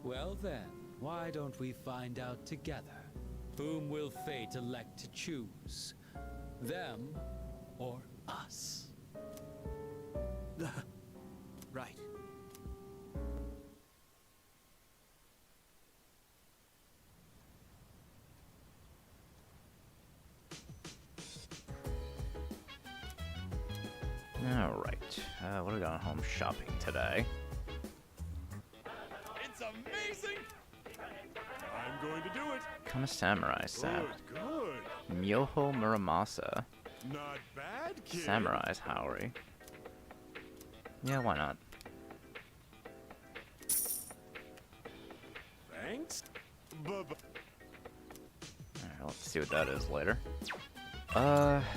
Well then, why don't we find out together? Whom will fate elect to choose? Them or us? Right. Alright. What do we got on home shopping today? It's amazing! I'm going to do it. Kama Samurai set. Good. Myoho Muramasa. Not bad, kid. Samurai's Howry. Yeah, why not? Thanks. Bye-bye. Alright, let's see what that is later.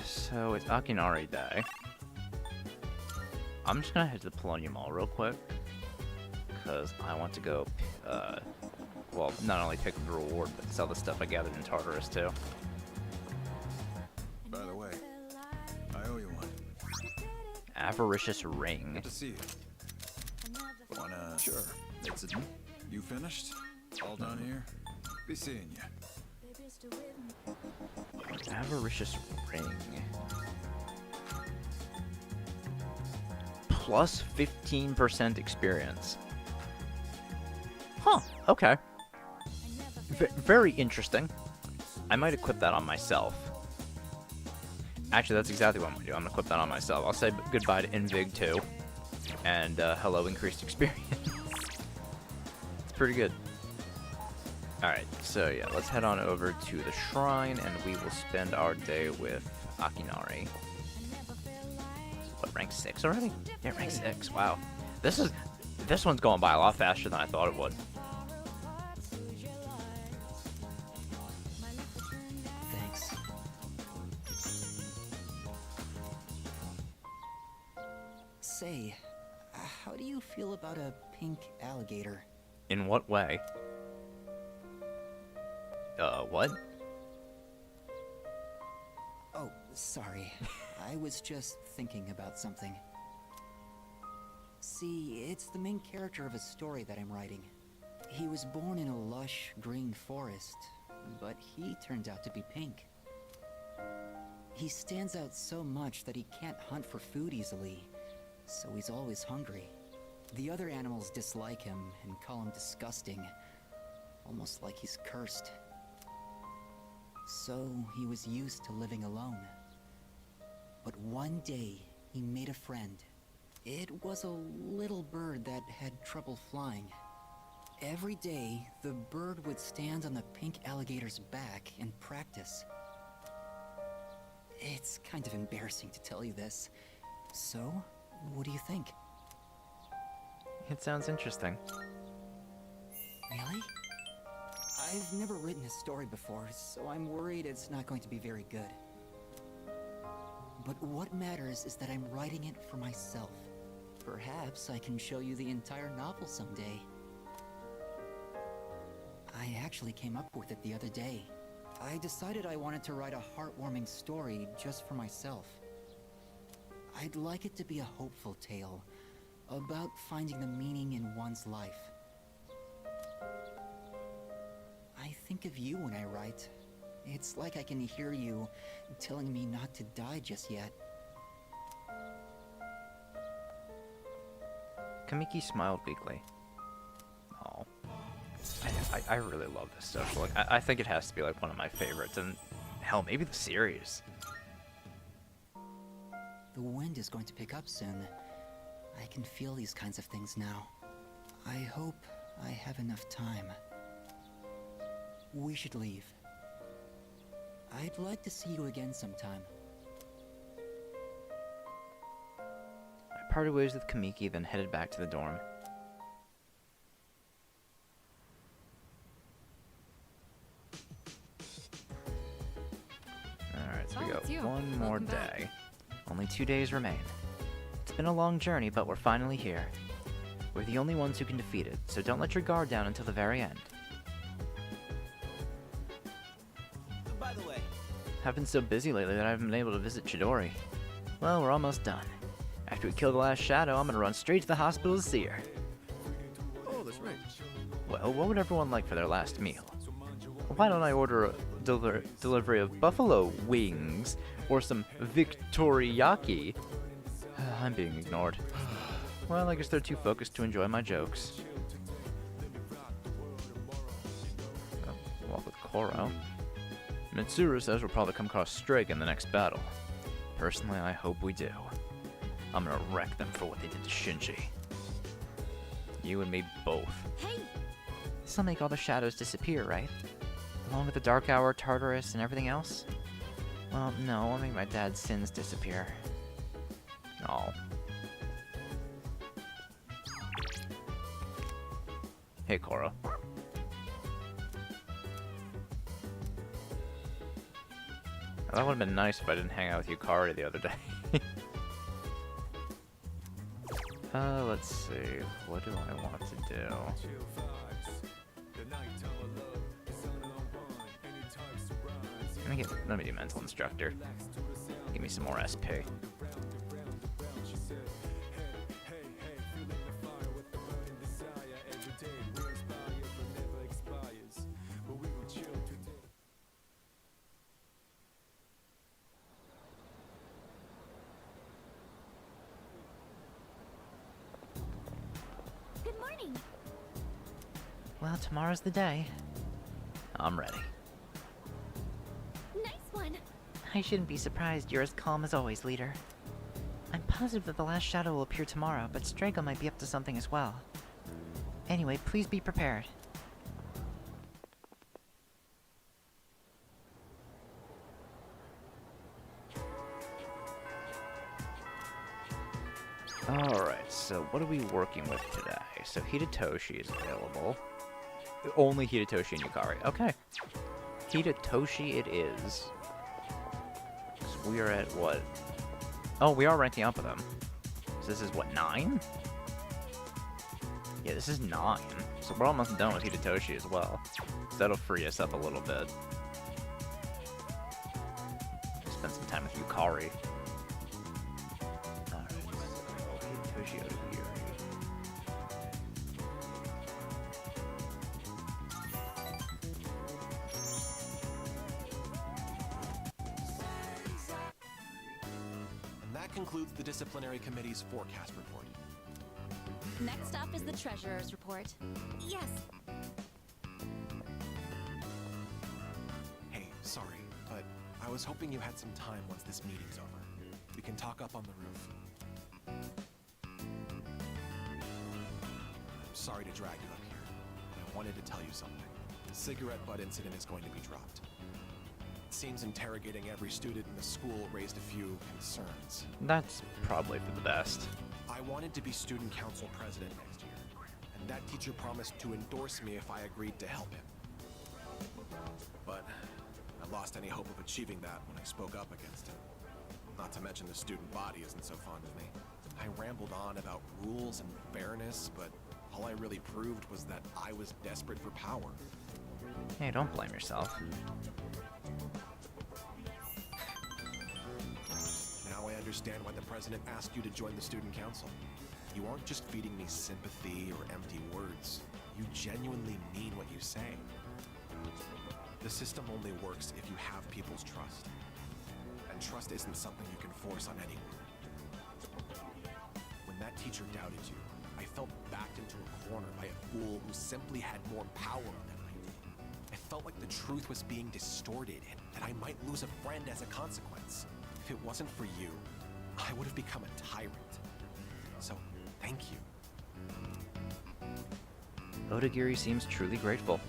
So it's Akinari Day. I'm just gonna head to the Polonium Mall real quick, because I want to go, well, not only pick up the reward, but sell the stuff I gathered in Tartarus, too. By the way, I owe you one. Avaricious Ring. Good to see you. Wanna... Sure. It's you finished? All done here? Be seeing you. Avaricious ring. Plus 15% experience. Huh, okay. Very interesting. I might equip that on myself. Actually, that's exactly what I'm going to do. I'm going to equip that on myself. I'll say goodbye to Invig 2. And hello, increased experience. It's pretty good. Alright, so yeah, let's head on over to the shrine, and we will spend our day with Akinari. What, rank 6 already? Yeah, rank 6, wow. This one's going by a lot faster than I thought it would. Thanks. Say, how do you feel about a pink alligator? In what way? What? Oh, sorry. I was just thinking about something. See, it's the main character of a story that I'm writing. He was born in a lush green forest, but he turned out to be pink. He stands out so much that he can't hunt for food easily, so he's always hungry. The other animals dislike him and call him disgusting, almost like he's cursed. So he was used to living alone. But one day, he made a friend. It was a little bird that had trouble flying. Every day, the bird would stand on the pink alligator's back and practice. It's kind of embarrassing to tell you this. So, what do you think? It sounds interesting. Really? I've never written a story before, so I'm worried it's not going to be very good. But what matters is that I'm writing it for myself. Perhaps I can show you the entire novel someday. I actually came up with it the other day. I decided I wanted to write a heartwarming story just for myself. I'd like it to be a hopeful tale about finding the meaning in one's life. I think of you when I write. It's like I can hear you telling me not to die just yet. Kamiki smiled weakly. Oh, I really love this stuff. Like, I think it has to be like one of my favorites, and hell, maybe the series. The wind is going to pick up soon. I can feel these kinds of things now. I hope I have enough time. We should leave. I'd like to see you again sometime. I parted ways with Kamiki, then headed back to the dorm. Alright, so we got one more day. Only 2 days remain. It's been a long journey, but we're finally here. We're the only ones who can defeat it, so don't let your guard down until the very end. By the way, I've been so busy lately that I haven't been able to visit Chidori. Well, we're almost done. After we kill the last shadow, I'm gonna run straight to the hospital to see her. Oh, that's right. Well, what would everyone like for their last meal? Why don't I order a delivery of buffalo wings or some victoriaki? I'm being ignored. Well, I guess they're too focused to enjoy my jokes. Walk with Koro. Mitsuru says we'll probably come across Strake in the next battle. Personally, I hope we do. I'm gonna wreck them for what they did to Shinji. You and me both. Hey! This'll make all the shadows disappear, right? Along with the Dark Hour, Tartarus, and everything else? Well, no, I'll make my dad's sins disappear. Oh. Hey, Koro. That would have been nice if I didn't hang out with Yukari the other day. Let's see. What do I want to do? Let me do mental instructor. Give me some more SP. doing? Well, tomorrow's the day. I'm ready. Nice one. I shouldn't be surprised you're as calm as always, leader. I'm positive that the last shadow will appear tomorrow, but Strago might be up to something as well. Anyway, please be prepared. Alright, so what are we working with today? So Hidetoshi is available. Only Hidetoshi and Yukari. Okay. Hidetoshi it is. So we are at what? Oh, we are ranking up with them. So this is what, 9? Yeah, this is 9. So we're almost done with Hidetoshi as well. So that'll free us up a little bit. Spend some time with Yukari. Alright, so Hidetoshi over here. And that concludes the disciplinary committee's forecast report. Next up is the treasurer's report. Yes. Hey, sorry, but I was hoping you had some time once this meeting's over. We can talk up on the roof. I'm sorry to drag you up here, but I wanted to tell you something. The cigarette butt incident is going to be dropped. It seems interrogating every student in the school raised a few concerns. That's probably for the best. I wanted to be student council president next year, and that teacher promised to endorse me if I agreed to help him. But I lost any hope of achieving that when I spoke up against him. Not to mention the student body isn't so fond of me. I rambled on about rules and fairness, but all I really proved was that I was desperate for power. Hey, don't blame yourself. Now I understand why the president asked you to join the student council. You aren't just feeding me sympathy or empty words. You genuinely mean what you say. The system only works if you have people's trust. And trust isn't something you can force on anyone. When that teacher doubted you, I felt backed into a corner by a fool who simply had more power than I did. I felt like the truth was being distorted and that I might lose a friend as a consequence. If it wasn't for you, I would have become a tyrant. So, thank you. Odagiri seems truly grateful.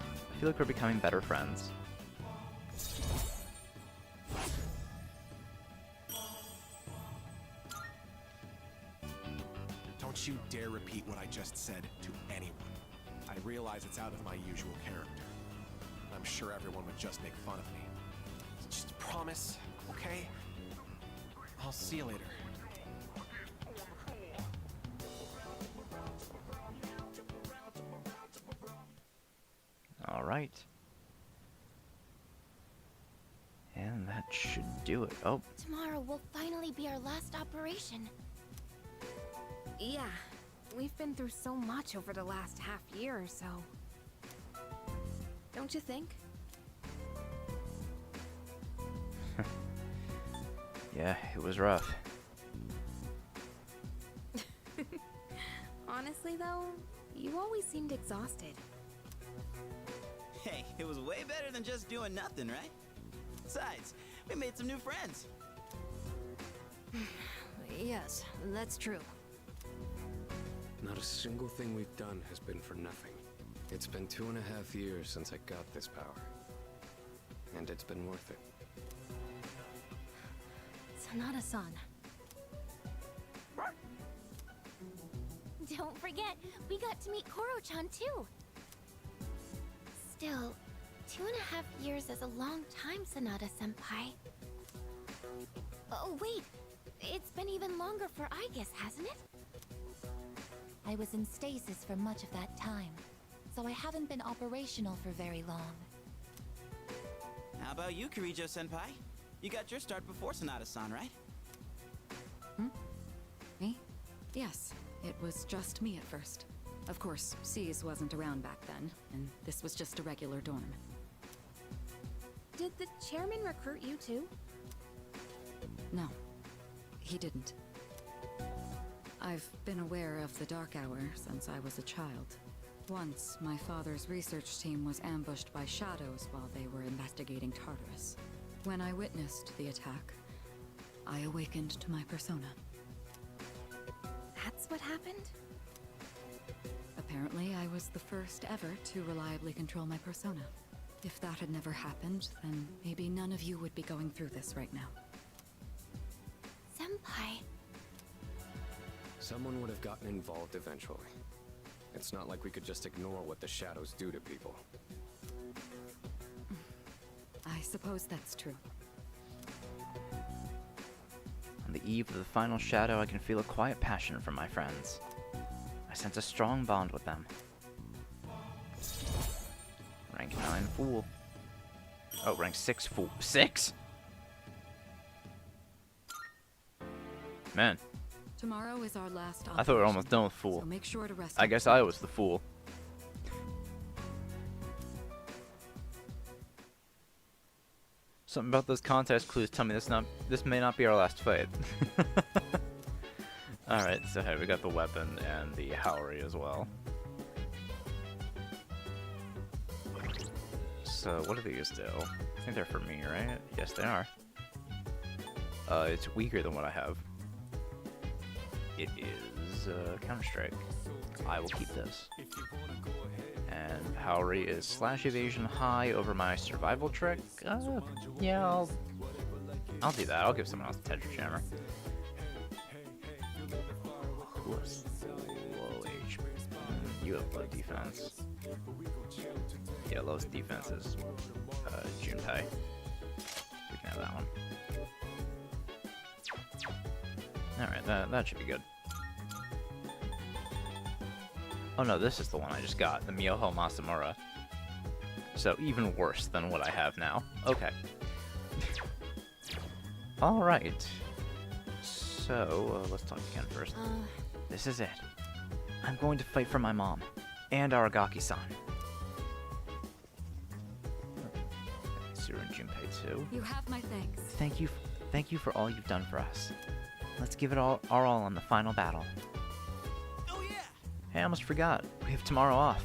I feel like we're becoming better friends. Don't you dare repeat what I just said to anyone. I realize it's out of my usual character. I'm sure everyone would just make fun of me. Just promise, okay? I'll see you later. All right. And that should do it. Oh, Tomorrow will finally be our last operation. Yeah, we've been through so much over the last half year or so. Don't you think? yeah, it was rough. Honestly, though, you always seemed exhausted. Hey, it was way better than just doing nothing, right? Besides, we made some new friends. Yes, that's true. Not a single thing we've done has been for nothing. It's been 2.5 years since I got this power. And it's been worth it. Sanada-san. Don't forget, we got to meet Koro-chan too. Still, 2.5 years is a long time, Sanada-senpai. Oh, wait. It's been even longer for Aigis, hasn't it? I was in stasis for much of that time, so I haven't been operational for very long. How about you, Kirijo-senpai? You got your start before Sanada-san, right? Me? Yes, it was just me at first. Of course, Cease wasn't around back then, and this was just a regular dorm. Did the chairman recruit you too? No, he didn't. I've been aware of the Dark Hour since I was a child. Once, my father's research team was ambushed by shadows while they were investigating Tartarus. When I witnessed the attack, I awakened to my persona. That's what happened? Apparently, I was the first ever to reliably control my persona. If that had never happened, then maybe none of you would be going through this right now. Senpai. Someone would have gotten involved eventually. It's not like we could just ignore what the shadows do to people. I suppose that's true. On the eve of the final shadow, I can feel a quiet passion for my friends. I sense a strong bond with them. Rank 9 Fool. Oh, rank 6 Fool. 6?! Man. Tomorrow is our last I thought we were almost done with Fool. So make sure to rest I up. guess I was the Fool. Something about those contest clues tell me this may not be our last fight. Alright, so hey, we got the weapon and the Howry as well. So what do these do? I think they're for me, right? Yes, they are. It's weaker than what I have. It is Counter-Strike. I will keep this. And Howry is slash evasion high over my survival trick. Yeah, I'll do that. I'll give someone else a Tetra Jammer. Who has low HP? You have low defense. Yeah, lowest defense is Junpei. We can have that one. Alright, that should be good. Oh no, this is the one I just got, the Miyoho Masamura. So even worse than what I have now. Okay. Alright. So, let's talk again first. This is it. I'm going to fight for my mom. And Aragaki-san. Tsuru and Junpei too. You have my thanks. Thank you for all you've done for us. Let's give it our all on the final battle. Oh yeah! Hey, I almost forgot. We have tomorrow off.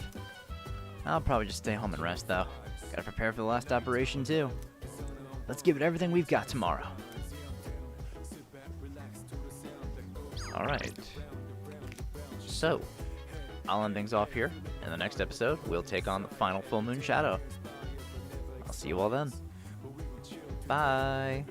I'll probably just stay home and rest, though. Gotta prepare for the last operation, too. Let's give it everything we've got tomorrow. Alright. So, I'll end things off here. In the next episode, we'll take on the final full moon shadow. I'll see you all then. Bye!